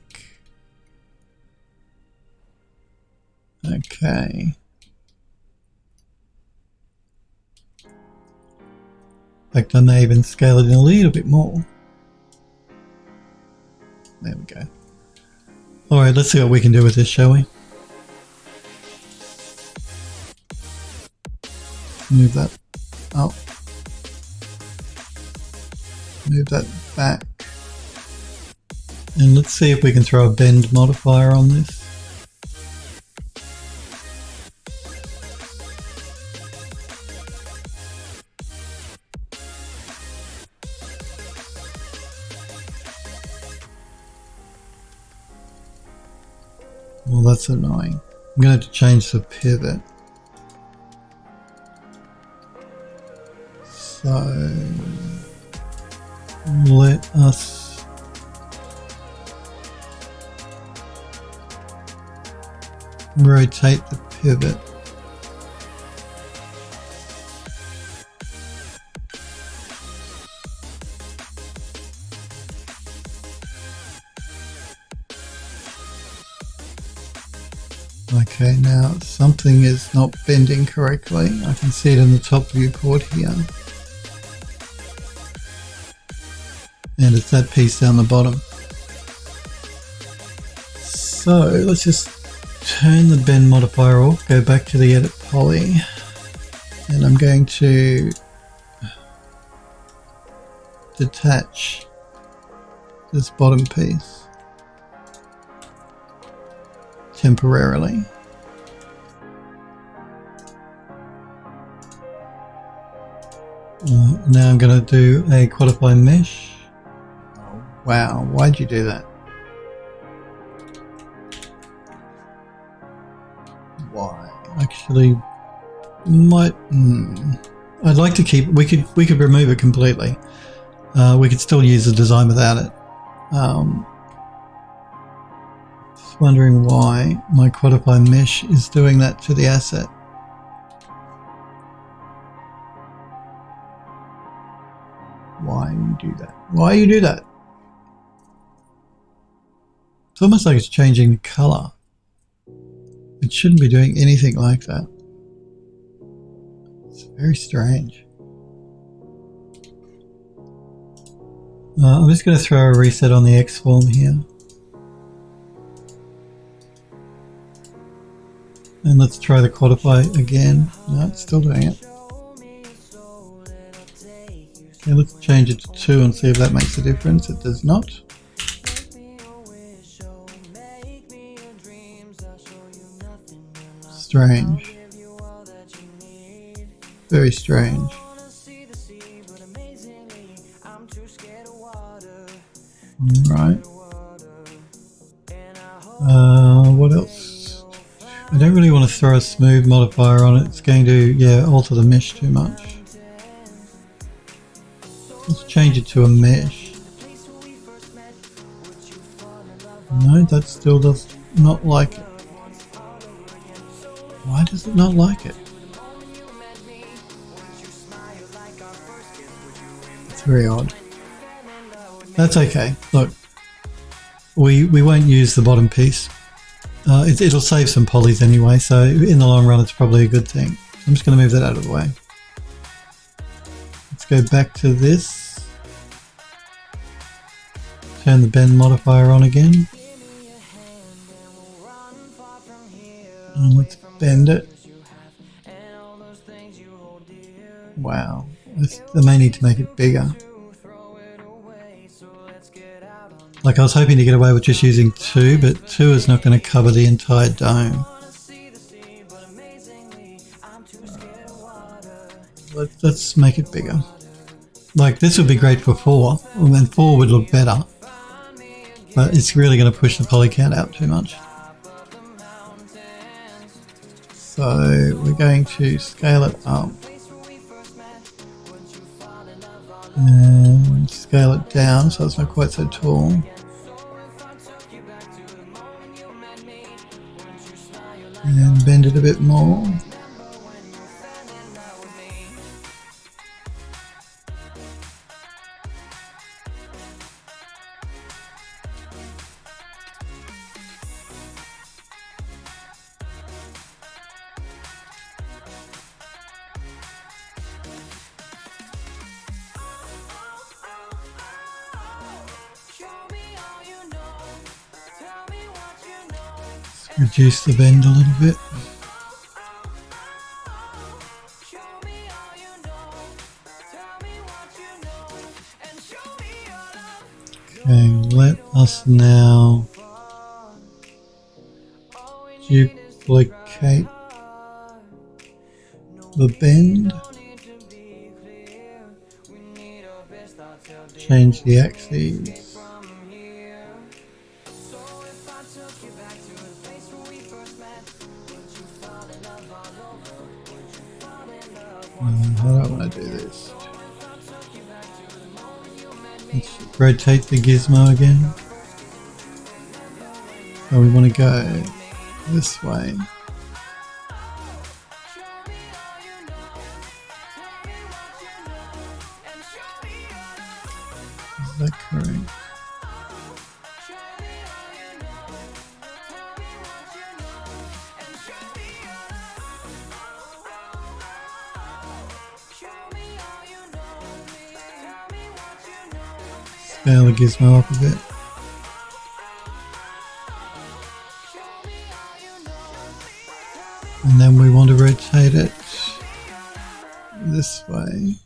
Okay. In fact, I may even scale it in a little bit more. There we go. Alright, let's see what we can do with this, shall we? Move that up. Move that back. And let's see if we can throw a bend modifier on this. Well, that's annoying. I'm going to have to change the pivot. So let us rotate the pivot. Okay, now something is not bending correctly. I can see it in the top viewport here. And it's that piece down the bottom. So let's just turn the bend modifier off, go back to the edit poly, and I'm going to detach this bottom piece temporarily. Now I'm going to do a quadify mesh. Oh, wow, why'd you do that? Why? Actually, might. I'd like to keep. We could remove it completely. We could still use the design without it. Just wondering why my quadify mesh is doing that to the asset. Why you do that? Why you do that? It's almost like it's changing the color. It shouldn't be doing anything like that. It's very strange. I'm just going to throw a reset on the X form here. And let's try the quantify again. No, it's still doing it. Okay, let's change it to 2 and see if that makes a difference. It does not. Strange. Very strange. Alright. What else? I don't really want to throw a smooth modifier on it. It's going to, yeah, alter the mesh too much. Let's change it to a mesh. No, that still does not like it. Why does it not like it? It's very odd. That's okay. Look, we won't use the bottom piece. It'll save some polys anyway, so in the long run it's probably a good thing. I'm just going to move that out of the way. Let's go back to this. Turn the bend modifier on again. And let's bend it. Wow. I may need to make it bigger. Like, I was hoping to get away with just using 2, but 2 is not going to cover the entire dome. Let's make it bigger. Like, this would be great for 4, and then 4 would look better. But it's really going to push the poly count out too much. So we're going to scale it up. And scale it down so it's not quite so tall. And bend it a bit more. Reduce the bend a little bit. Okay, let us now duplicate the bend. Change the axes. How do I want to do this? Let's rotate the gizmo again. So we want to go this way. Is that correct? Scale the gizmo up a bit. And then we want to rotate it this way.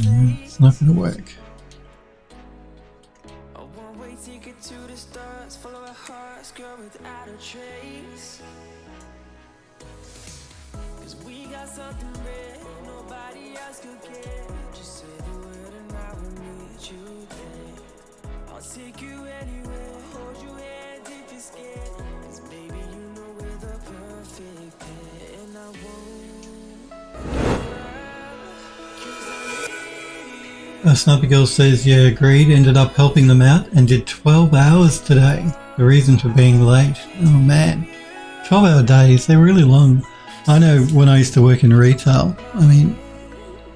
It's not going to work. Sniper Girl says, yeah, agreed, ended up helping them out and did 12 hours today. The reason for being late. Oh man. 12-hour days, they're really long. I know when I used to work in retail, I mean,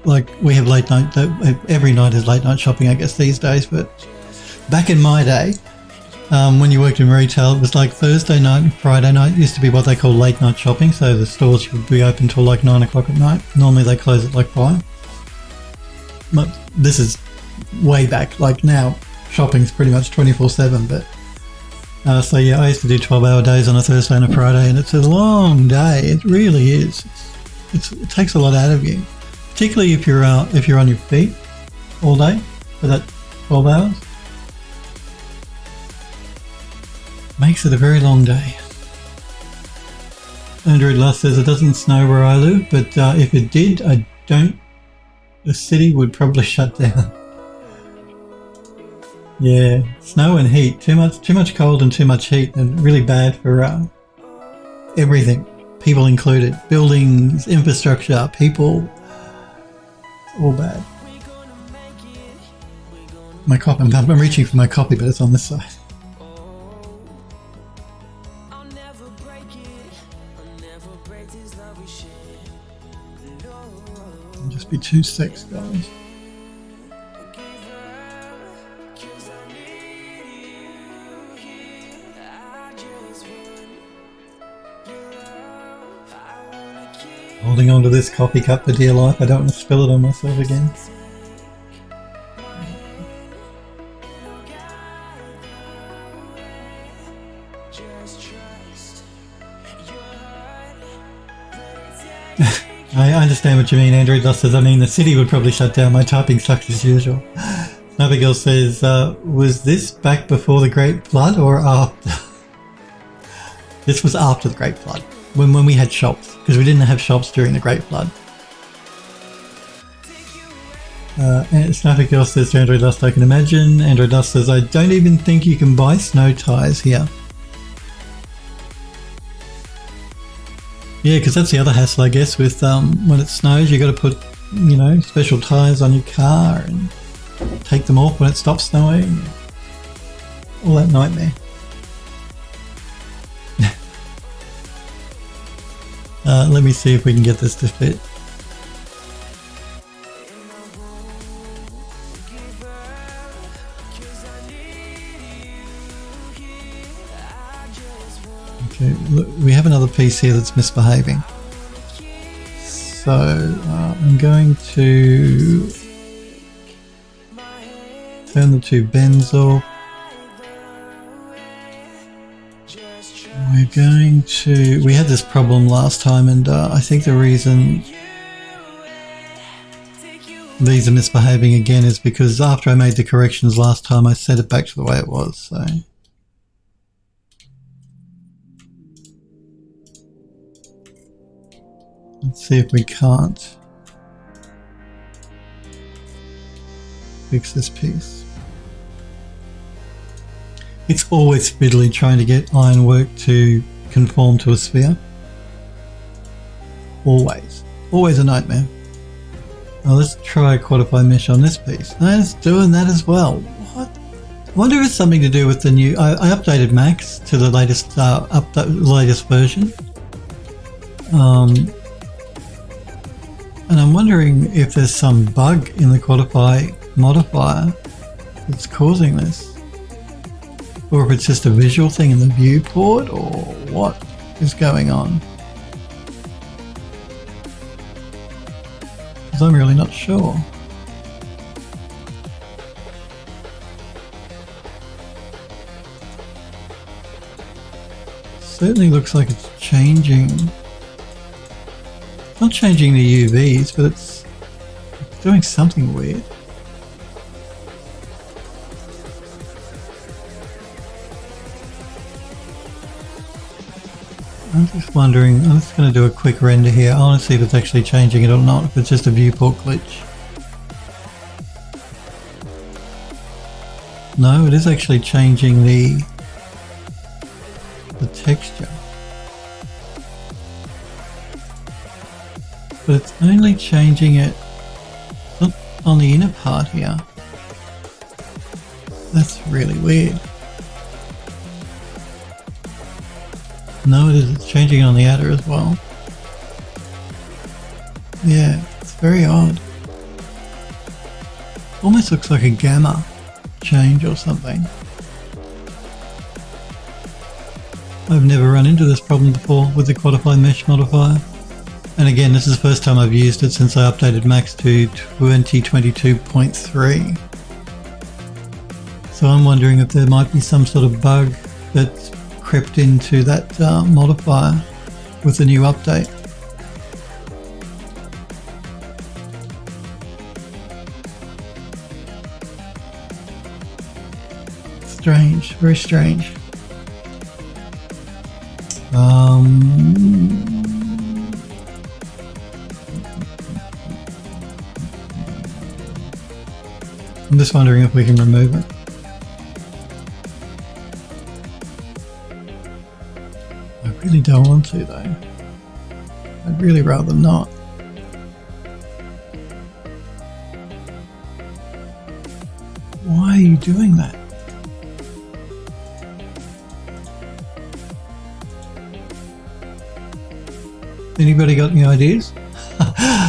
like we have late night, every night is late night shopping, I guess, these days. But back in my day, when you worked in retail, it was like Thursday night and Friday night used to be what they call late night shopping. So the stores would be open till like 9 o'clock at night. Normally they close at like 5. But this is way back. Like now, shopping's pretty much 24/7. But so yeah, I used to do 12-hour days on a Thursday and a Friday, and it's a long day. It really is. It takes a lot out of you, particularly if you're on your feet all day for that 12 hours. Makes it a very long day. Android Lust says it doesn't snow where I live, but if it did, the city would probably shut down. Yeah, snow and heat, too much cold and too much heat, and really bad for everything, people included, buildings, infrastructure, people, all bad. My copy, I'm reaching for my copy, but it's on this side. I'll just be 2 secs, guys. Holding on to this coffee cup for dear life. I don't want to spill it on myself again. I understand what you mean, Andrew. Just says, I mean, the city would probably shut down. My typing sucks as usual. Abigail says, was this back before the Great Flood or after? This was after the Great Flood, when we had shops, because we didn't have shops during the Great Flood. And Snappy Girl says to Android Dust, I can imagine. Android Dust says, I don't even think you can buy snow tyres here. Yeah, because that's the other hassle, I guess, with when it snows, you got to put, special tyres on your car and take them off when it stops snowing. All that nightmare. Let me see if we can get this to fit. Okay, look, we have another piece here that's misbehaving. So I'm going to turn the 2 bends off. We had this problem last time, and I think the reason these are misbehaving again is because after I made the corrections last time, I set it back to the way it was. So let's see if we can't fix this piece. It's always fiddly trying to get ironwork to conform to a sphere. Always. Always a nightmare. Now let's try a quarter-ply mesh on this piece. No, it's doing that as well. What? I wonder if it's something to do with the new... I updated Max to the latest version. And I'm wondering if there's some bug in the quarter-ply modifier that's causing this. Or if it's just a visual thing in the viewport, or what is going on. Because I'm really not sure. Certainly looks like it's changing. It's not changing the UVs, but it's doing something weird. I'm just wondering, I'm just going to do a quick render here. I want to see if it's actually changing it or not, if it's just a viewport glitch. No, it is actually changing the texture. But it's only changing it not on the inner part here. That's really weird. No, it is. It's changing on the adder as well. Yeah, it's very odd. Almost looks like a gamma change or something. I've never run into this problem before with the Quadify Mesh modifier. And again, this is the first time I've used it since I updated Max to 2022.3. So I'm wondering if there might be some sort of bug that's crept into that modifier with the new update. Strange, very strange. I'm just wondering if we can remove it. I really don't want to though. I'd really rather not. Why are you doing that? Anybody got any ideas?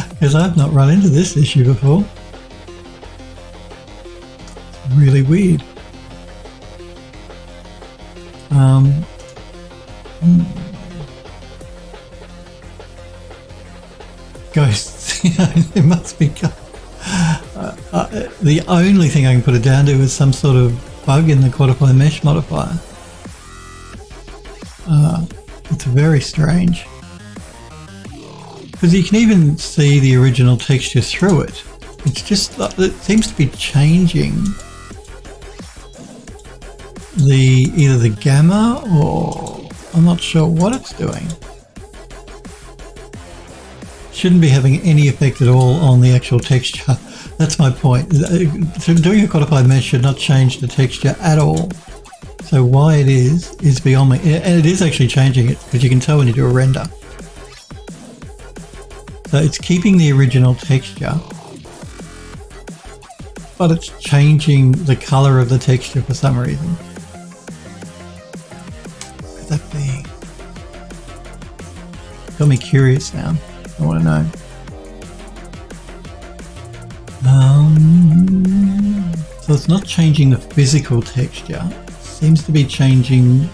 Because I've not run into this issue before. Really weird. Ghosts. It must be. The only thing I can put it down to is some sort of bug in the Quadify Mesh modifier. It's very strange. Because you can even see the original texture through it. It's just, it seems to be changing either the gamma or I'm not sure what it's doing. Shouldn't be having any effect at all on the actual texture. That's my point. Doing a Quadify Mesh should not change the texture at all. So why it is beyond me. And it is actually changing it because you can tell when you do a render. So it's keeping the original texture, but it's changing the color of the texture for some reason. What could that be? Got me curious now. I want to know. So it's not changing the physical texture. It seems to be changing,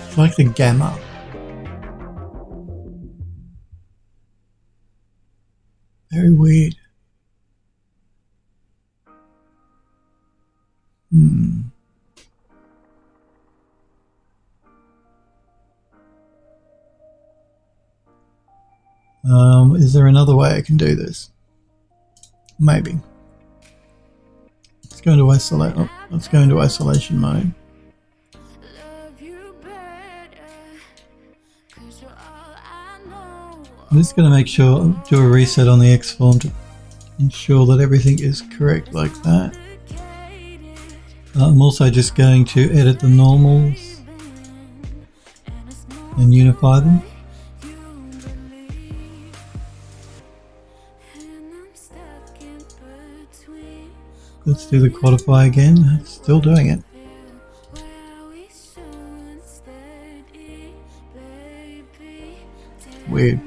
it's like the gamma. Very weird. Is there another way I can do this? Maybe. Let's go into isolate. Oh, let's go into isolation mode. I'm just going to make sure, do a reset on the X form to ensure that everything is correct like that. I'm also just going to edit the normals and unify them. Let's do the quadify again. It's still doing it. Weird.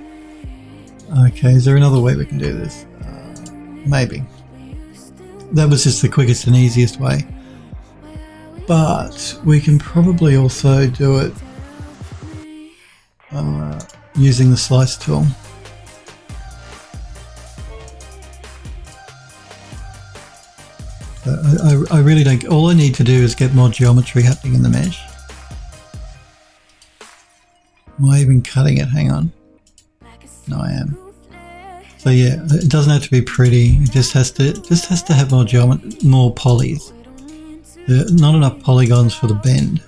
Okay, is there another way we can do this? Maybe. That was just the quickest and easiest way. But we can probably also do it using the slice tool. I really don't. All I need to do is get more geometry happening in the mesh. Am I even cutting it? Hang on. No, I am. So yeah, it doesn't have to be pretty. It just has to have more more polys. There are not enough polygons for the bend.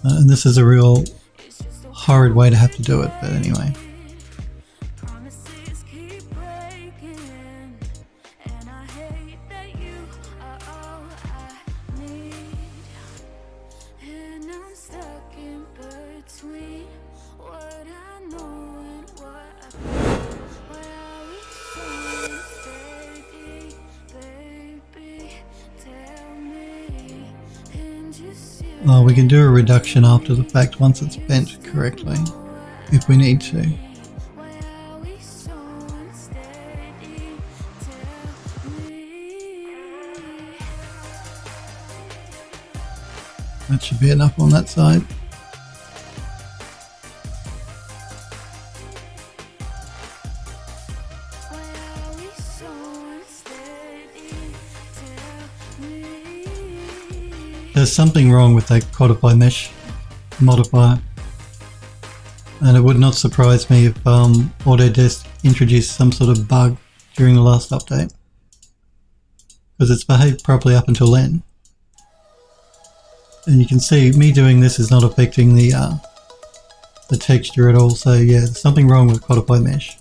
And this is a real horrid way to have to do it, but anyway. Oh, we can do a reduction after the fact once it's bent correctly, if we need to. That should be enough on that side. There's something wrong with that codify mesh modifier, and it would not surprise me if Autodesk introduced some sort of bug during the last update, because it's behaved properly up until then. And you can see me doing this is not affecting the texture at all, so yeah, there's something wrong with codify mesh,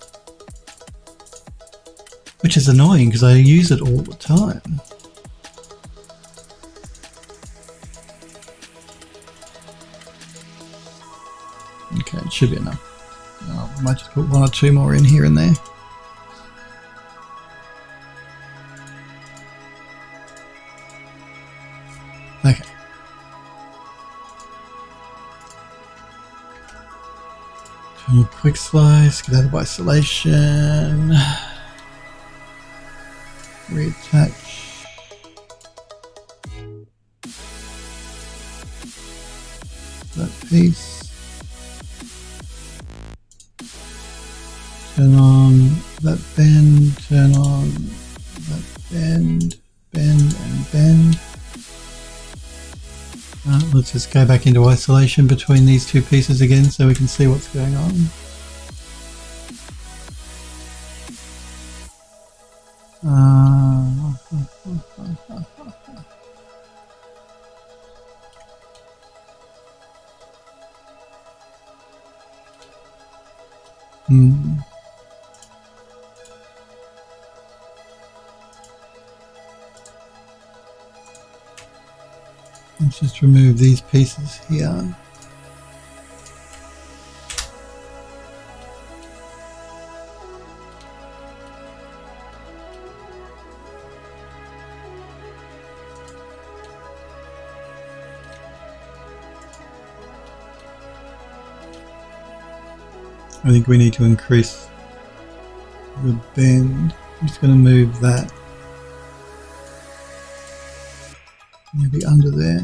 which is annoying because I use it all the time. Okay, it should be enough. I might just put one or two more in here and there. Okay. Do a quick slice, get out of isolation. Reattach. That piece. Turn on that bend, turn on that bend, bend and bend. Let's just go back into isolation between these two pieces again so we can see what's going on. Let's just remove these pieces here. I think we need to increase the bend. I'm just going to move that maybe under there.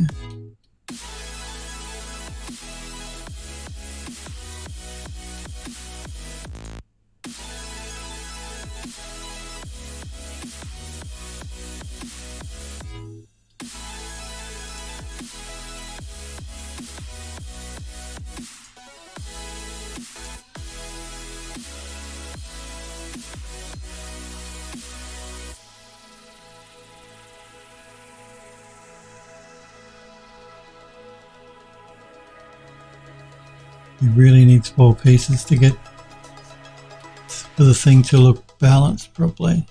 It really needs 4 pieces to get for the thing to look balanced properly.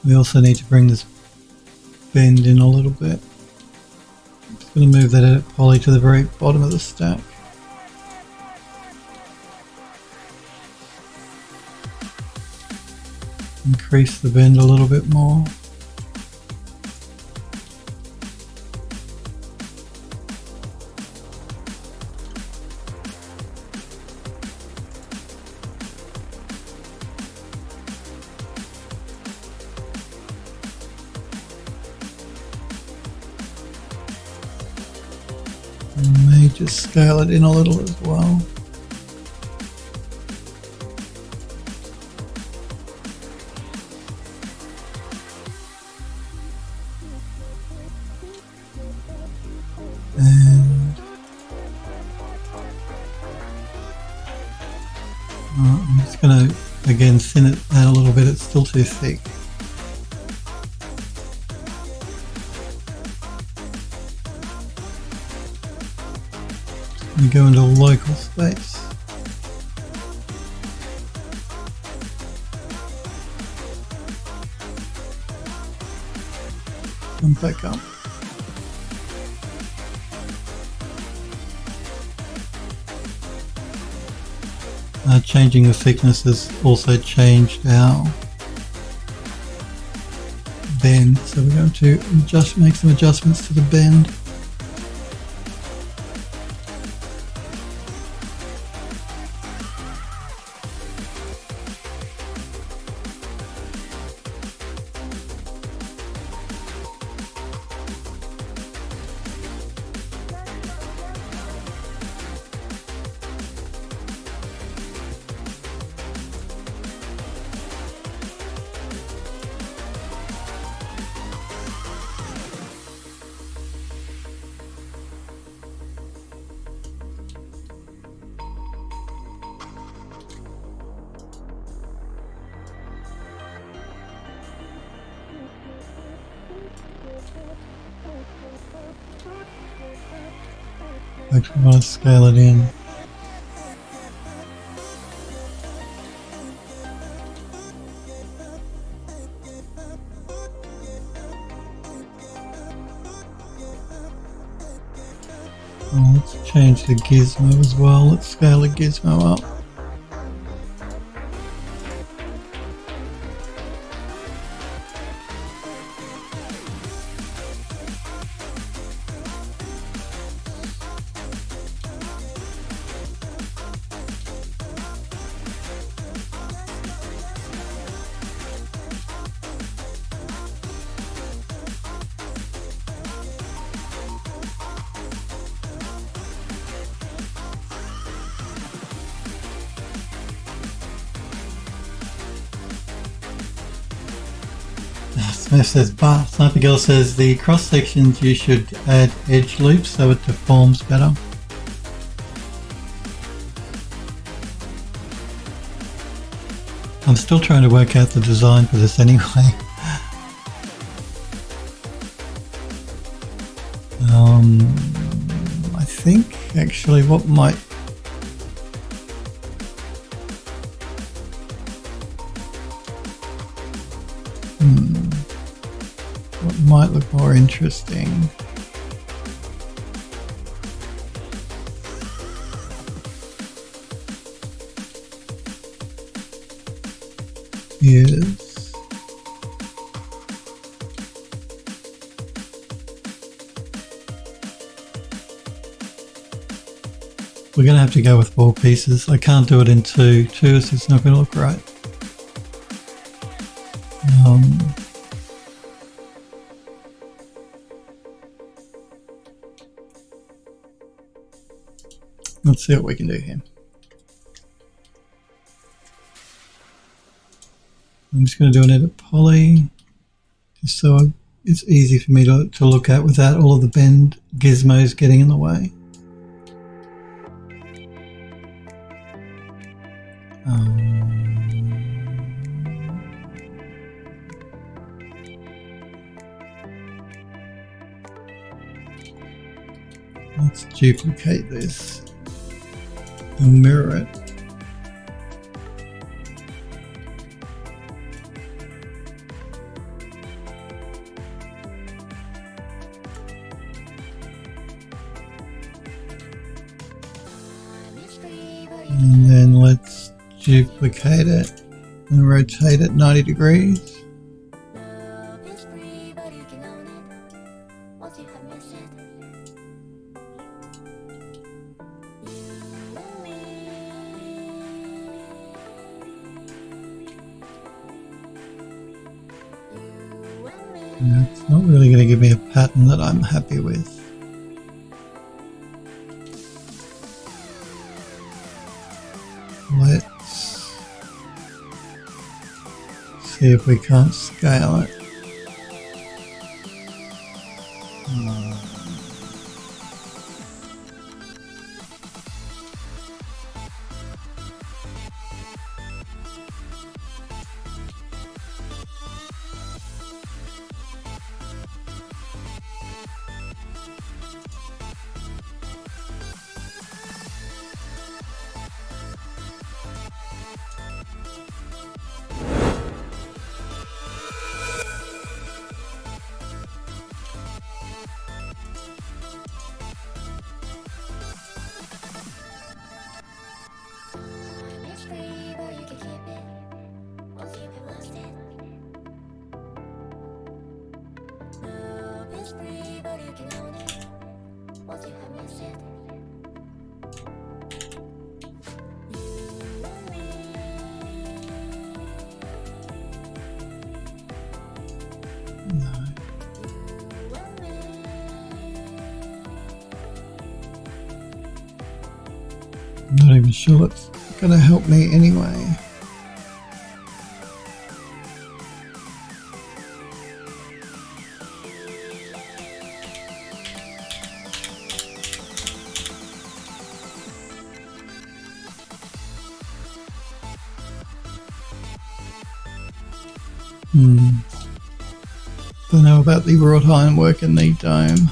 We also need to bring this bend in a little bit. I'm just going to move that edit poly to the very bottom of the stack. Increase the bend a little bit more. I may just scale it in a little as well. And I'm just going to again thin it out a little bit, it's still too thick. And go into local space. Come back up. Changing the thickness has also changed our bend, so we're going to make some adjustments to the bend. Actually want to scale it in. Let's change the gizmo as well. Let's scale the gizmo up. Smith says, but Sniper Girl says the cross sections you should add edge loops so it deforms better. I'm still trying to work out the design for this anyway. I think actually what might look more interesting is we're going to have to go with 4 pieces. I can't do it in two. It's not going to look right. Let's see what we can do here. I'm just going to do an edit poly, just so it's easy for me to look at without all of the bend gizmos getting in the way. Let's duplicate this and mirror it. And then let's duplicate it and rotate it 90 degrees. Yeah, it's not really going to give me a pattern that I'm happy with. Let's see if we can't scale it. I'm not even sure it's gonna help me anyway. Don't know about the wrought iron work in the dome.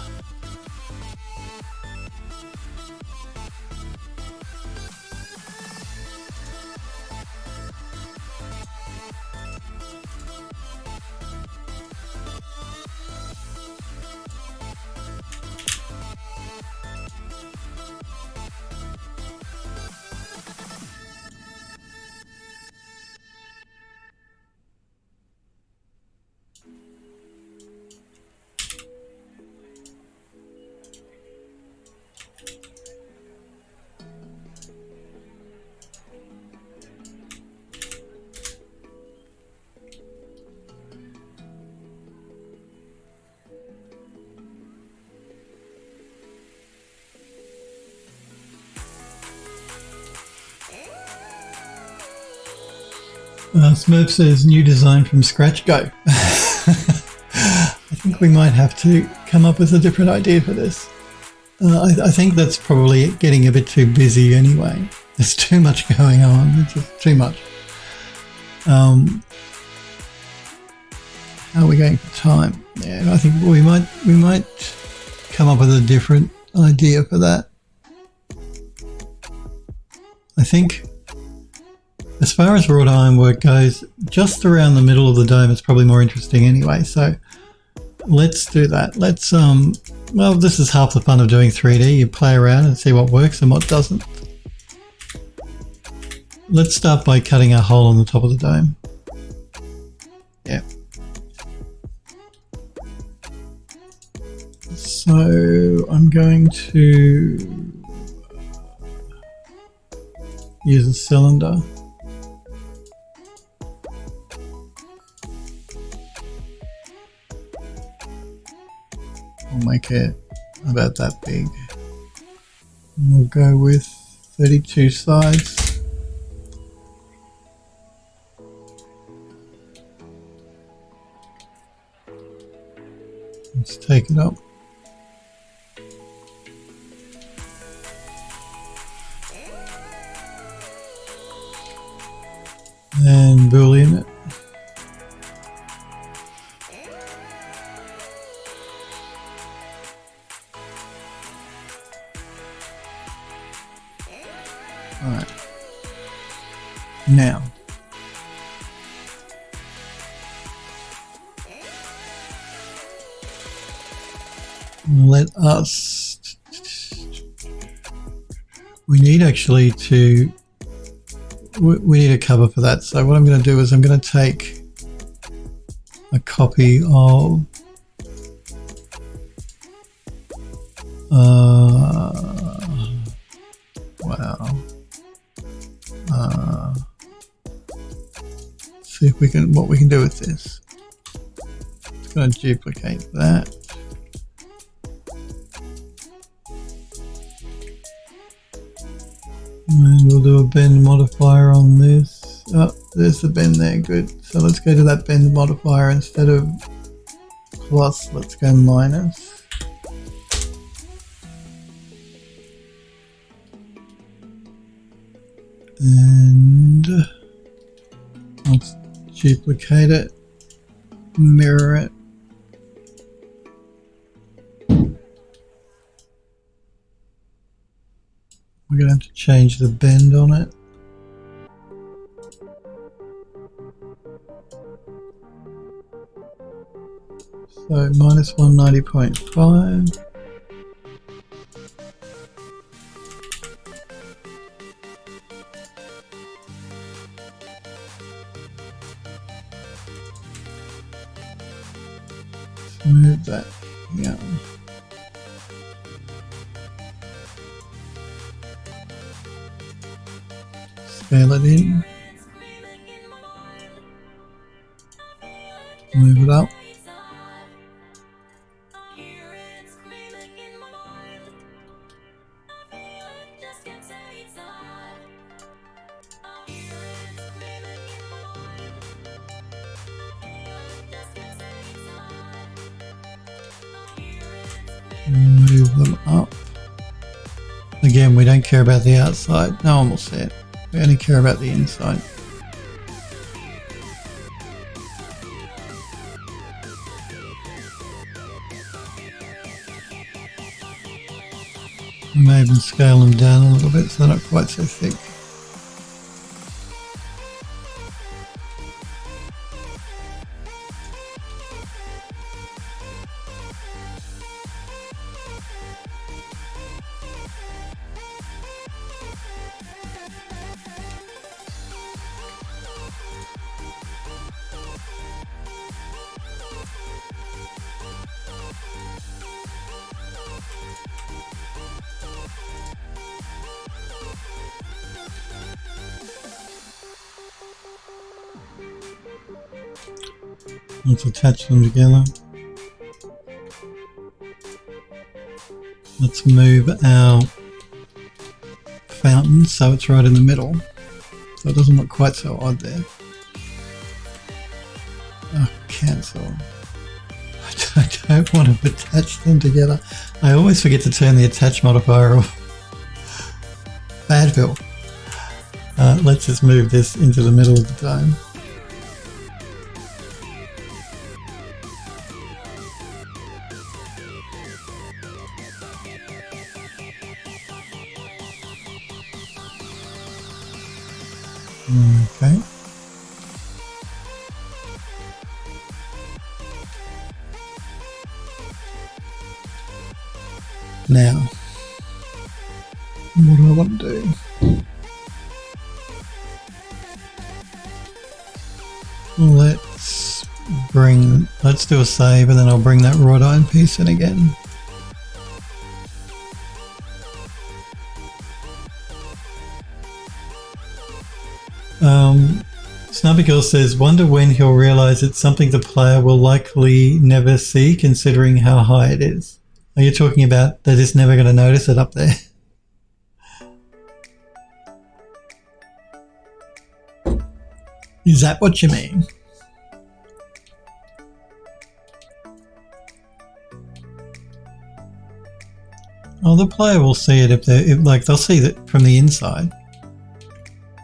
Smurf says new design from scratch, go. I think we might have to come up with a different idea for this. I think that's probably getting a bit too busy anyway. There's too much going on. It's just too much. How are we going for time? Yeah, I think we might come up with a different idea for that. I think as far as wrought iron work goes, just around the middle of the dome is probably more interesting anyway. So let's do that. Let's well, this is half the fun of doing 3D. You play around and see what works and what doesn't. Let's start by cutting a hole on the top of the dome. Yeah. So I'm going to use a cylinder. I'll make it about that big. And we'll go with 32 sides. Let's take it up. And boolean it. Alright. Now. Let us... We need actually to... We need a cover for that. So what I'm going to do is I'm going to take a copy of... wow. See if we can, what we can do with this. It's going to duplicate that. And we'll do a bend modifier on this. Oh, there's the bend there, good. So let's go to that bend modifier. Instead of plus, let's go minus. And let's duplicate it, mirror it. We're going to have to change the bend on it. So minus 190.5. Move that here. Scale it in. Move it up. Move them up. Again, we don't care about the outside. No one will see it. We only care about the inside. I may even scale them down a little bit so they're not quite so thick. Let's attach them together. Let's move our fountain so it's right in the middle, so it doesn't look quite so odd there. Oh, cancel. I don't want to attach them together. I always forget to turn the attach modifier off. Bad Phil. Let's just move this into the middle of the dome. Okay. Now, what do I want to do? Let's do a save and then I'll bring that wrought iron piece in again. Snubby Girl says, wonder when he'll realise it's something the player will likely never see considering how high it is. Are you talking about they're just never going to notice it up there? Is that what you mean? Oh, the player will see it if they'll see that from the inside.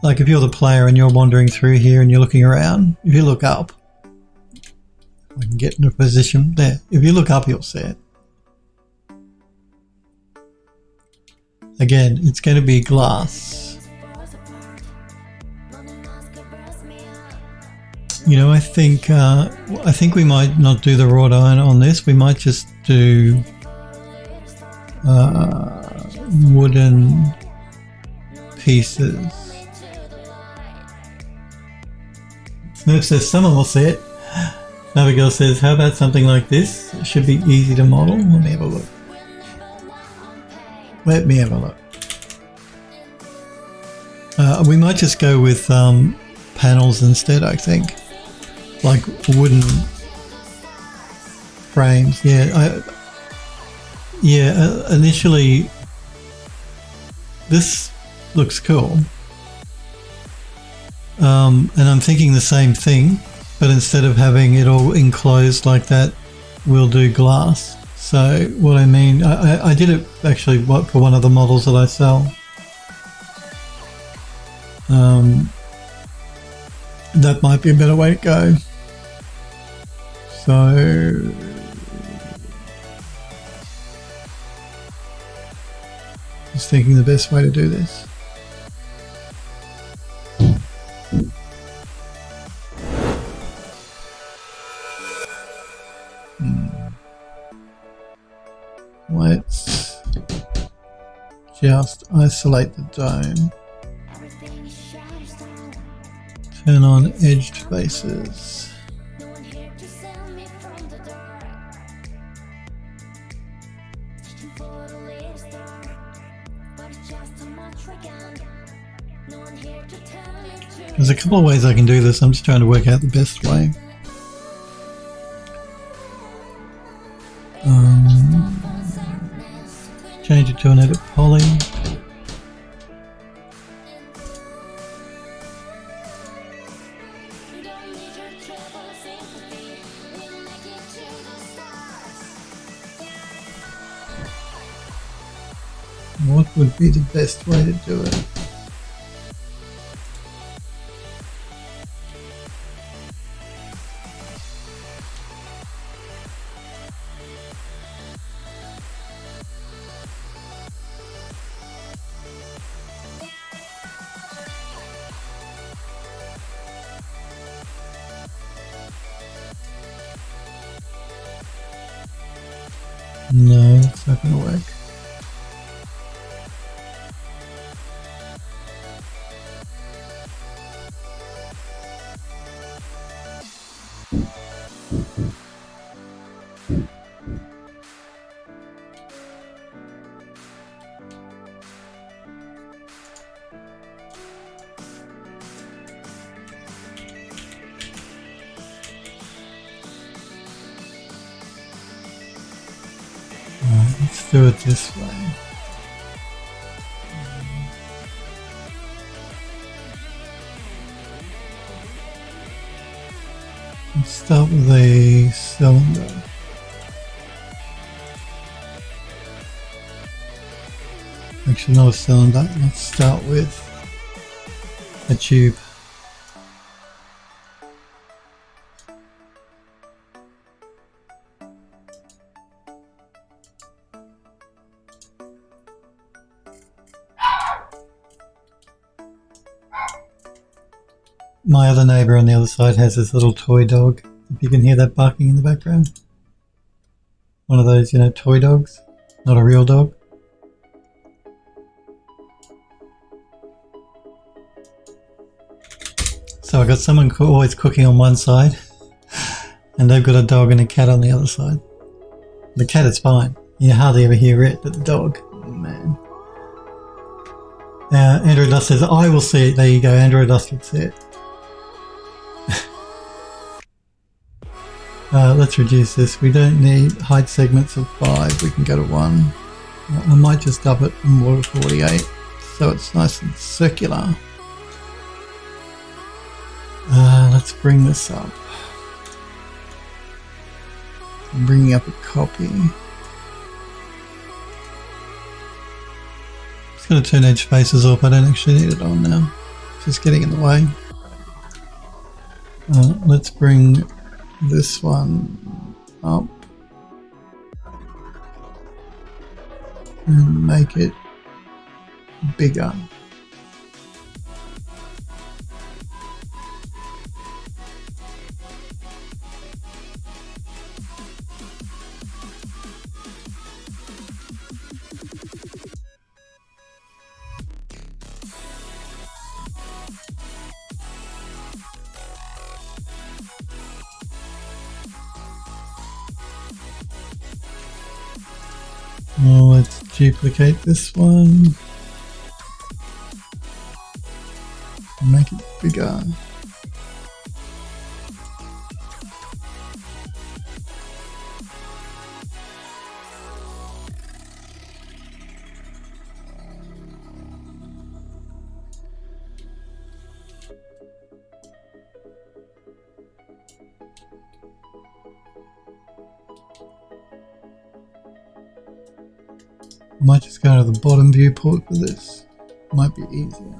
Like if you're the player and you're wandering through here and you're looking around, if you look up, I can get in a position there. If you look up, you'll see it. Again, it's going to be glass. You know, I think we might not do the wrought iron on this. We might just do wooden pieces. Smurf says someone will see it. Navigirl says, how about something like this? It should be easy to model. Let me have a look. Let me have a look. We might just go with panels instead, I think. Like wooden frames. Yeah, initially this looks cool. And I'm thinking the same thing, but instead of having it all enclosed like that, we'll do glass. So what I mean, I did it actually for one of the models that I sell. That might be a better way to go. So just thinking the best way to do this. Let's just isolate the dome. Turn on edged faces. There's a couple of ways I can do this. I'm just trying to work out the best way. Change it to an edit poly. what would be the best way to do it? No, it's not going to work. Let's do it this way. Let's start with a cylinder. Actually, not a cylinder. Let's start with a tube. My other neighbour on the other side has this little toy dog. If you can hear that barking in the background. One of those, you know, toy dogs. Not a real dog. So I got someone always cooking on one side. And they've got a dog and a cat on the other side. The cat is fine. You hardly ever hear it, but the dog, oh man. Android Dust says, I will see it. There you go, Android Dust can see it. Let's reduce this. We don't need height segments of 5. We can go to 1. I might just up it more to 48 so it's nice and circular. Let's bring this up. I'm bringing up a copy. Just going to turn edge faces off. I don't actually need it on now. It's just getting in the way. Let's bring this one up and make it bigger. Now let's duplicate this one, make it bigger. Might just go to the bottom viewport for this. Might be easier.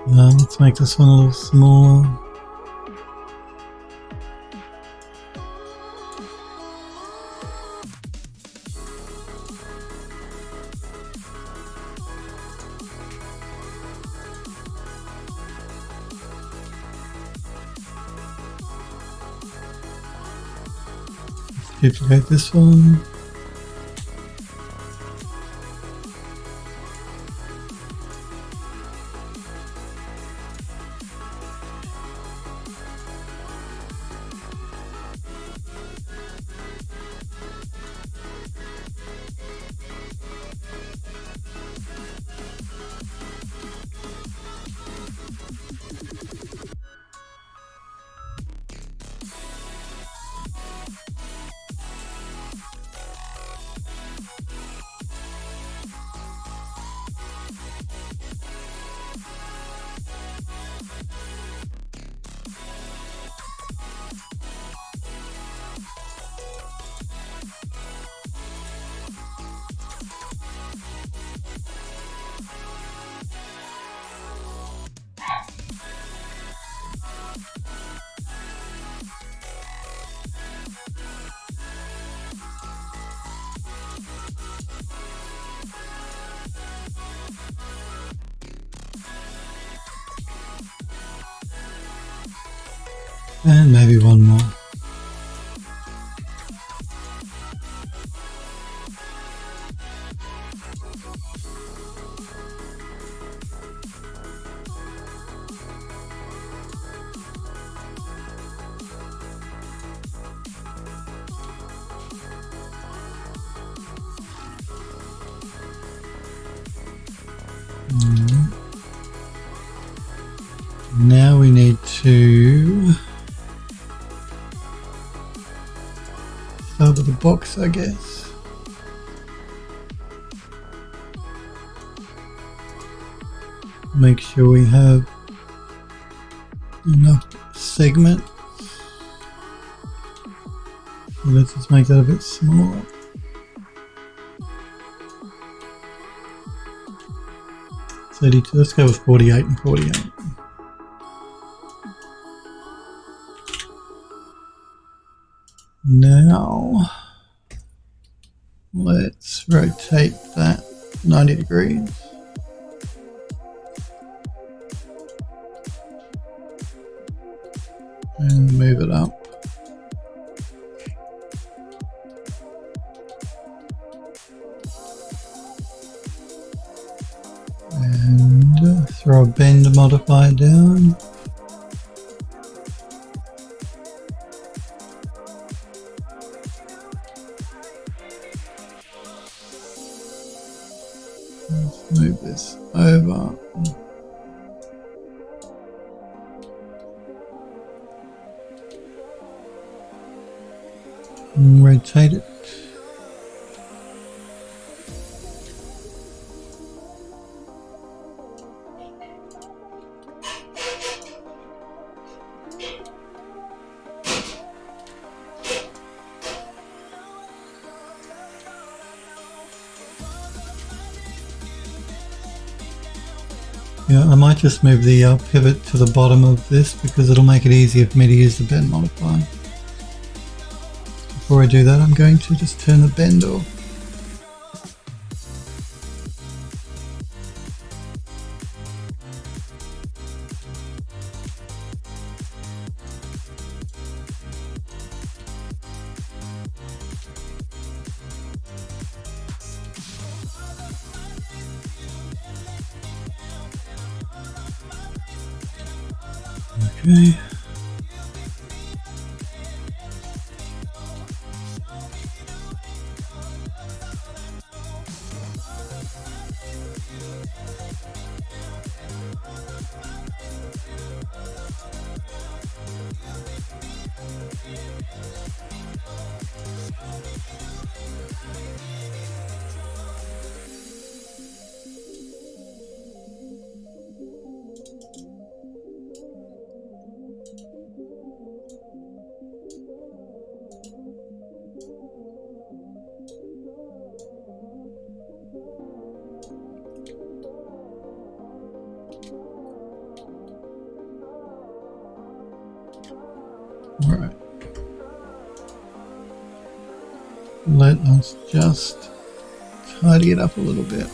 Let's make this one a little smaller. Duplicate this one. And maybe one more. Now we need to start with the box, I guess. Make sure we have enough segment. So let's just make that a bit smaller. Let's go with 48 and 48. Now, let's rotate that 90 degrees. And move it up. And throw a bend modifier down. Let's move this over. And rotate it. Yeah, I might just move the pivot to the bottom of this because it'll make it easier for me to use the bend modifier. Before I do that, I'm going to just turn the bend off. Okay. Alright. Let us just tidy it up a little bit.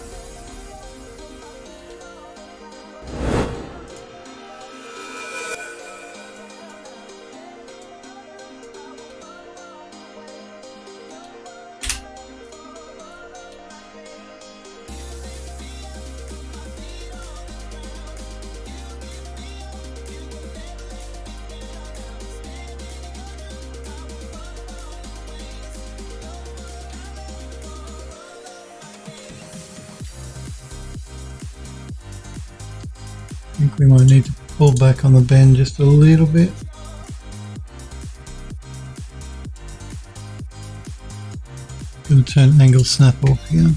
I think we might need to pull back on the bend just a little bit. Going to turn angle snap off here.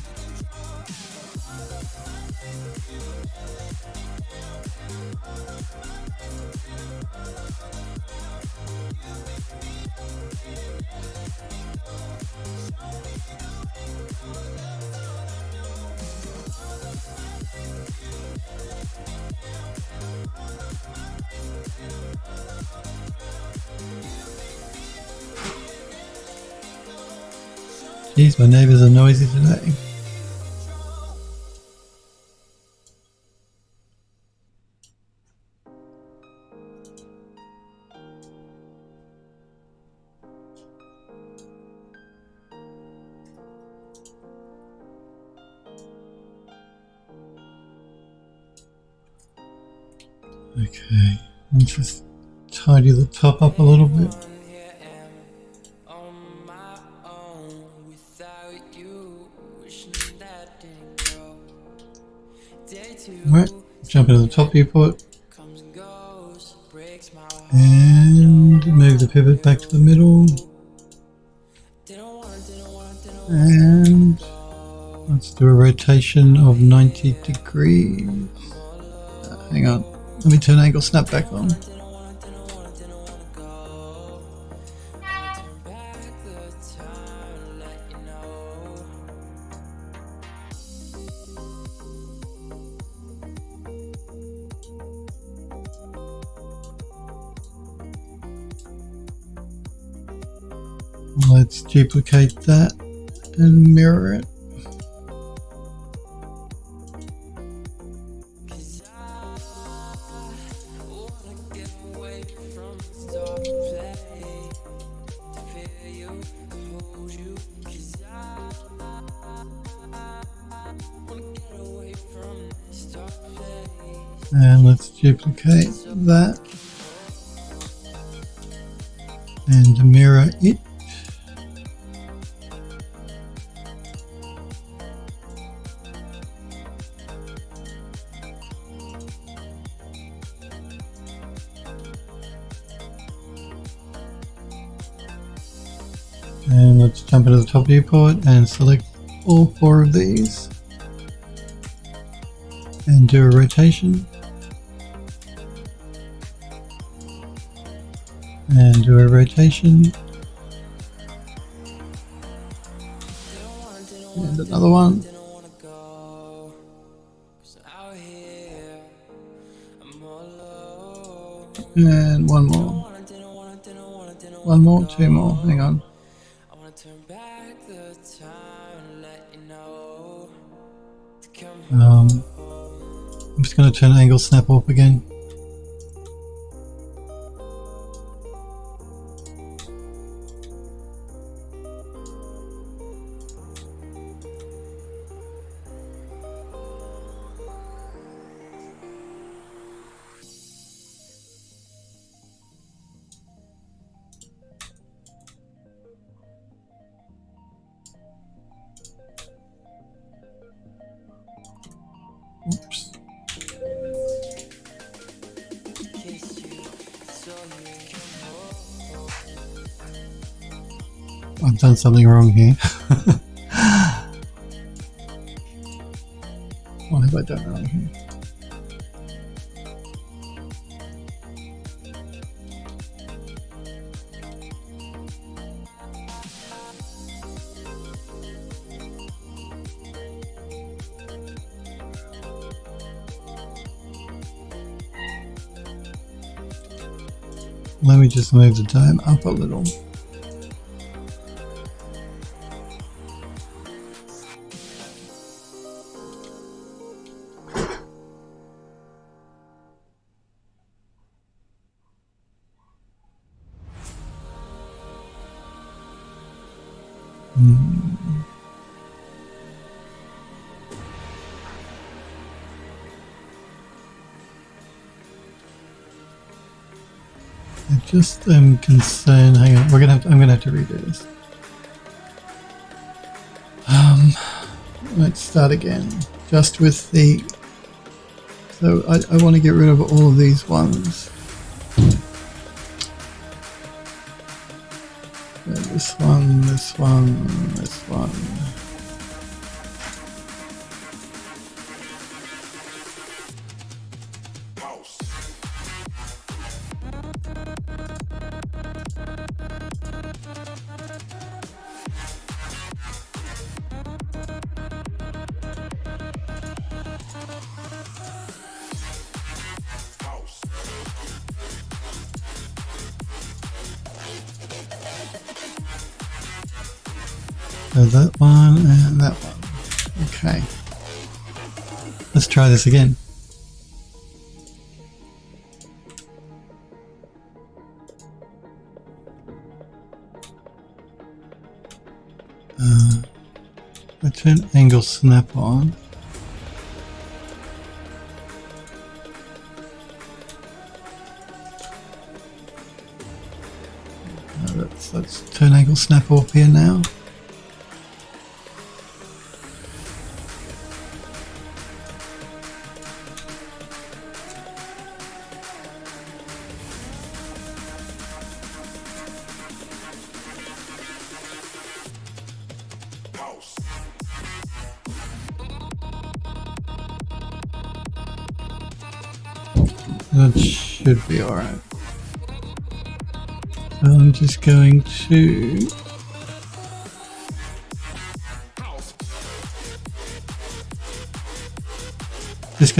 Geez, my neighbours are noisy today. Okay, let's just tidy the top up a little bit. Right, jump into the top viewport and move the pivot back to the middle. And let's do a rotation of 90 degrees. Hang on, let me turn angle snap back on. Let's duplicate that and mirror it. And let's duplicate that and mirror it. And let's jump into the top viewport and select all 4 of these and do a rotation and do a rotation and another one and one more, 2 more, hang on. I'm just going to turn angle snap off again. Oops. I've done something wrong here. What have I done wrong here? Let me just move the dome up a little. I just am concerned. Hang on, I'm gonna have to redo this. Let's start again. Just with the. So I want to get rid of all of these ones. This one, this one, this one. So that one and that one. Okay. Let's try this again. I turn angle snap on. turn angle snap off here now. That should be alright. So I'm just going to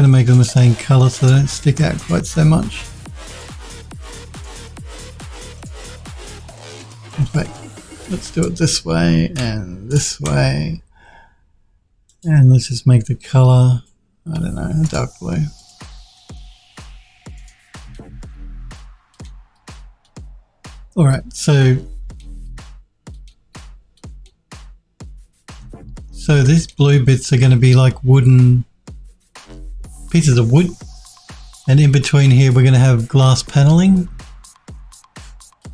make them the same colour so they don't stick out quite so much. In fact, let's do it this way and this way. And let's just make the colour, I don't know, a dark blue. Alright, so these blue bits are going to be like wooden pieces of wood, and in between here we're going to have glass paneling,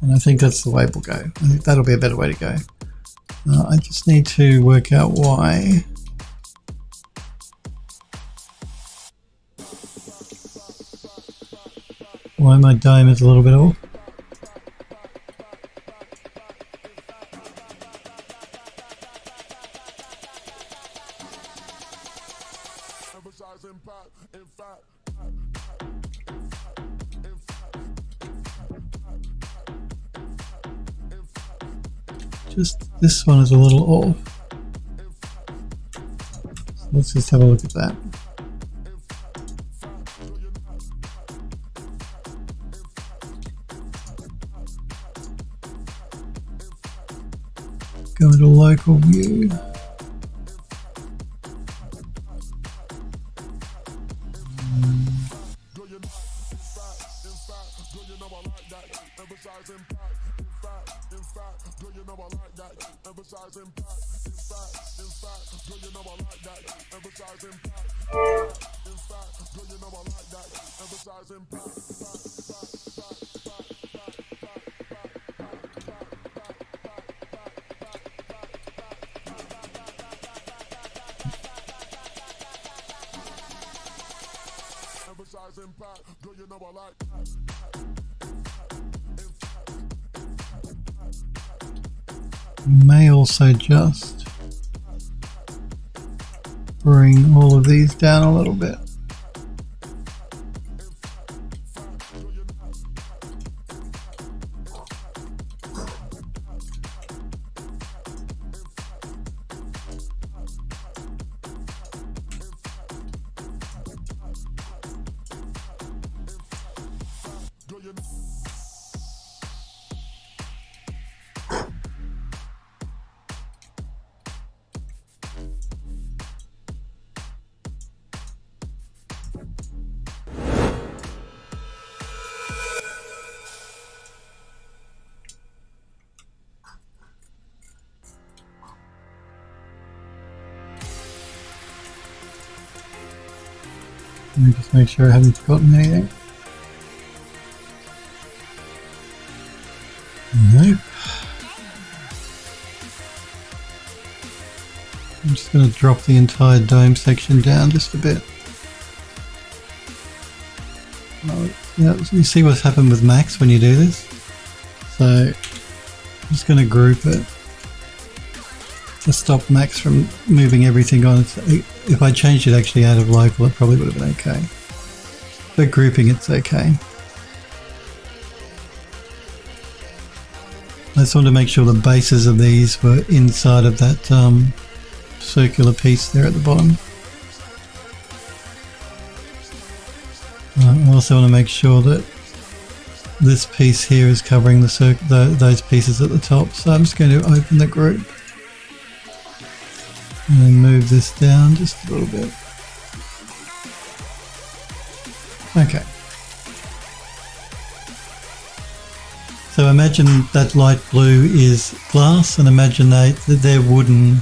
and I think that's the way we'll go. I think that'll be a better way to go. I just need to work out why my dome is a little bit off. Just this one is a little off. So let's just have a look at that. Go into local view. May also just bring all of these down a little bit. Let me just make sure I haven't forgotten anything. Nope. I'm just going to drop the entire dome section down just a bit. Yeah, you see what's happened with Max when you do this? So I'm just going to group it to stop Max from moving everything on. If I changed it actually out of local, it probably would have been okay. But grouping it's okay. I just wanted to make sure the bases of these were inside of that circular piece there at the bottom. I also want to make sure that this piece here is covering those pieces at the top. So I'm just going to open the group and then move this down just a little bit. Okay. So imagine that light blue is glass, and imagine that they're wooden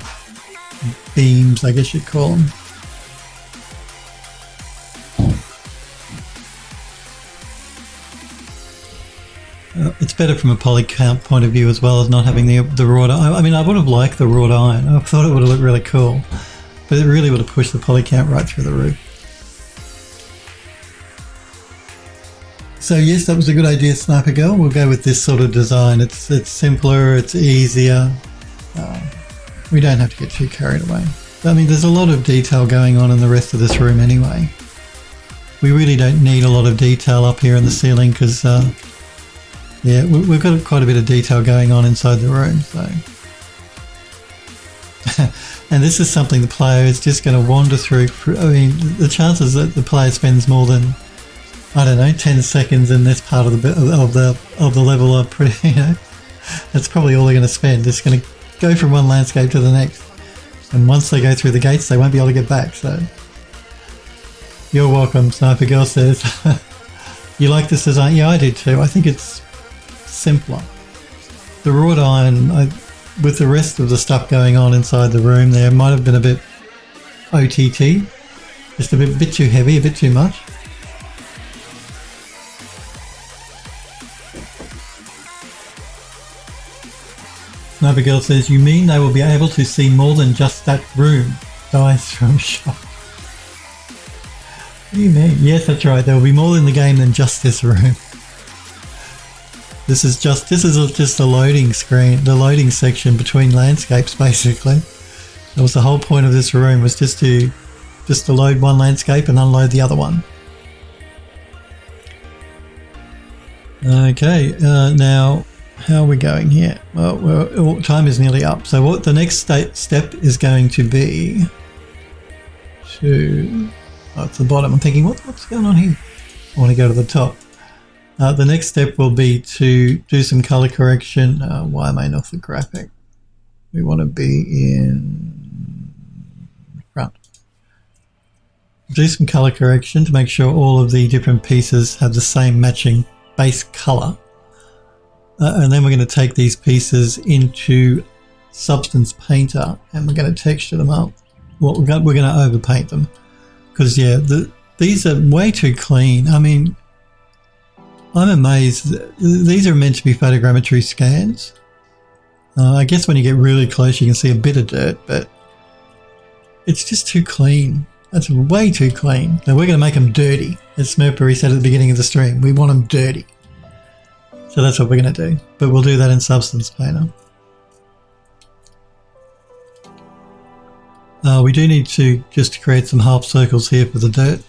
beams, I guess you'd call them. it's better from a poly count point of view as well as not having the wrought iron. I mean, I would have liked the wrought iron. I thought it would have looked really cool, but it really would have pushed the poly count right through the roof. So yes, that was a good idea, Sniper Girl. We'll go with this sort of design. It's simpler, it's easier. We don't have to get too carried away. I mean, there's a lot of detail going on in the rest of this room anyway. We really don't need a lot of detail up here in the ceiling because, yeah, we've got quite a bit of detail going on inside the room. So, and this is something the player is just going to wander through. I mean, the chances that the player spends more than, I don't know, 10 seconds in this part of the level are pretty, you know, that's probably all they're going to spend. Just going to go from one landscape to the next. And once they go through the gates, they won't be able to get back. So, you're welcome, Sniper Girl says. You like this design? Yeah, I do too. I think it's simpler. The wrought iron, with the rest of the stuff going on inside the room there, might have been a bit OTT. Just a bit too heavy, a bit too much. Sniper Girl says, you mean they will be able to see more than just that room? Dies from shock. What do you mean? Yes, that's right. There will be more in the game than just this room. This is just the loading screen, the loading section between landscapes, basically. That was the whole point of this room, was just to load one landscape and unload the other one. Okay, now how are we going here? Well, time is nearly up. So what the next step is going to be to... Oh, it's the bottom. I'm thinking, what's going on here? I want to go to the top. The next step will be to do some color correction. Why am I not orthographic? We want to be in front. Do some color correction to make sure all of the different pieces have the same matching base color. And then we're going to take these pieces into Substance Painter and we're going to texture them up. Well, we're going to overpaint them. Because, yeah, these are way too clean. I mean, I'm amazed. These are meant to be photogrammetry scans. I guess when you get really close, you can see a bit of dirt, but it's just too clean. That's way too clean. Now, we're going to make them dirty. As Smurfberry said at the beginning of the stream, we want them dirty. So that's what we're going to do. But we'll do that in Substance Painter. We do need to just create some half circles here for the dirt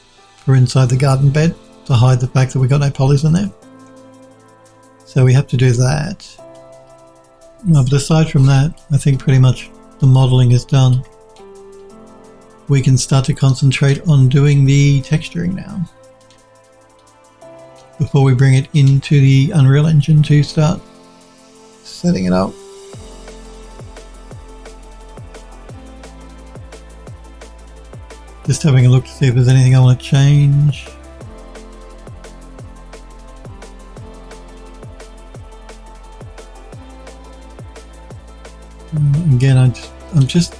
for inside the garden bed to hide the fact that we've got no polys in there. So we have to do that. But aside from that, I think pretty much the modelling is done. We can start to concentrate on doing the texturing now, before we bring it into the Unreal Engine to start setting it up. Just having a look to see if there's anything I want to change. Again, I just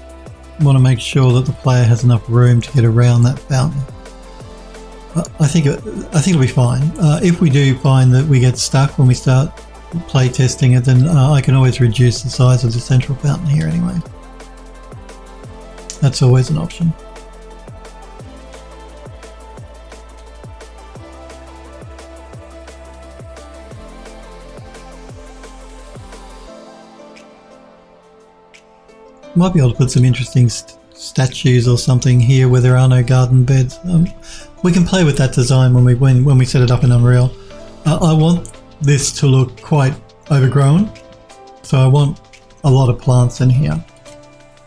want to make sure that the player has enough room to get around that fountain. I think it'll be fine. If we do find that we get stuck when we start play testing it, then I can always reduce the size of the central fountain here anyway. That's always an option. Might be able to put some interesting statues or something here where there are no garden beds. We can play with that design when we set it up in Unreal. I want this to look quite overgrown, so I want a lot of plants in here.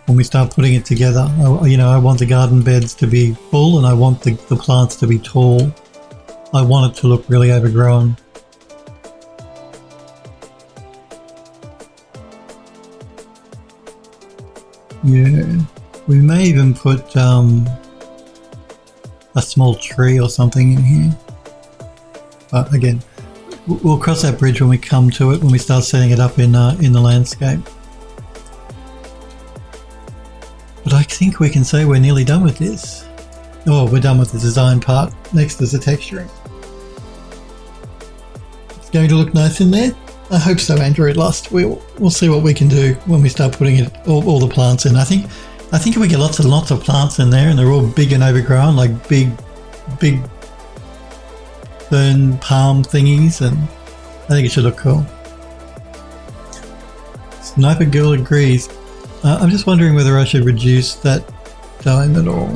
When we start putting it together, I want the garden beds to be full and I want the plants to be tall. I want it to look really overgrown. Yeah, we may even put a small tree or something in here. But again, we'll cross that bridge when we come to it, when we start setting it up in the landscape. But I think we can say we're nearly done with this. Oh, we're done with the design part. Next is the texturing. It's going to look nice in there. I hope so, Android Lust. We'll see what we can do when we start putting all the plants in. I think if we get lots and lots of plants in there and they're all big and overgrown, like big fern palm thingies, and I think it should look cool. Sniper Girl agrees. I'm just wondering whether I should reduce that dome at all.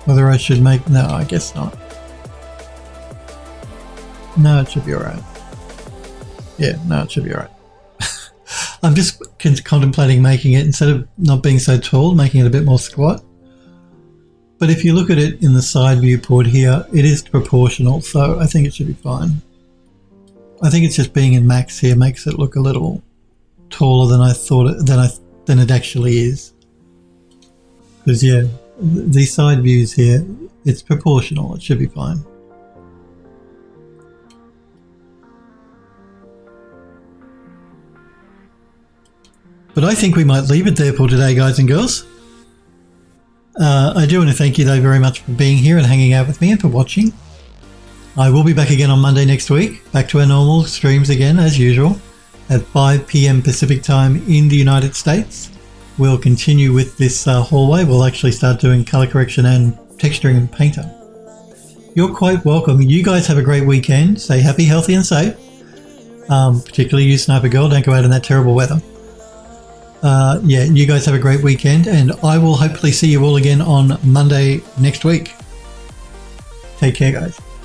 Whether I should make... No, I guess not. No, it should be alright. Yeah, no, it should be alright. I'm just contemplating making it, instead of not being so tall, making it a bit more squat. But if you look at it in the side viewport here, it is proportional, so I think it should be fine. I think it's just being in max here makes it look a little taller than I thought than it actually is. Because yeah, these side views here, it's proportional, it should be fine. But I think we might leave it there for today, guys and girls. I do want to thank you though very much for being here and hanging out with me and for watching. I will be back again on Monday next week, back to our normal streams again as usual at 5 p.m. Pacific time in the United States. We'll continue with this hallway. We'll actually start doing color correction and texturing and painter. You're quite welcome. You guys have a great weekend. Stay happy, healthy and safe. Particularly you, Sniper Girl. Don't go out in that terrible weather. Yeah, you guys have a great weekend, and I will hopefully see you all again on Monday next week. Take care, guys.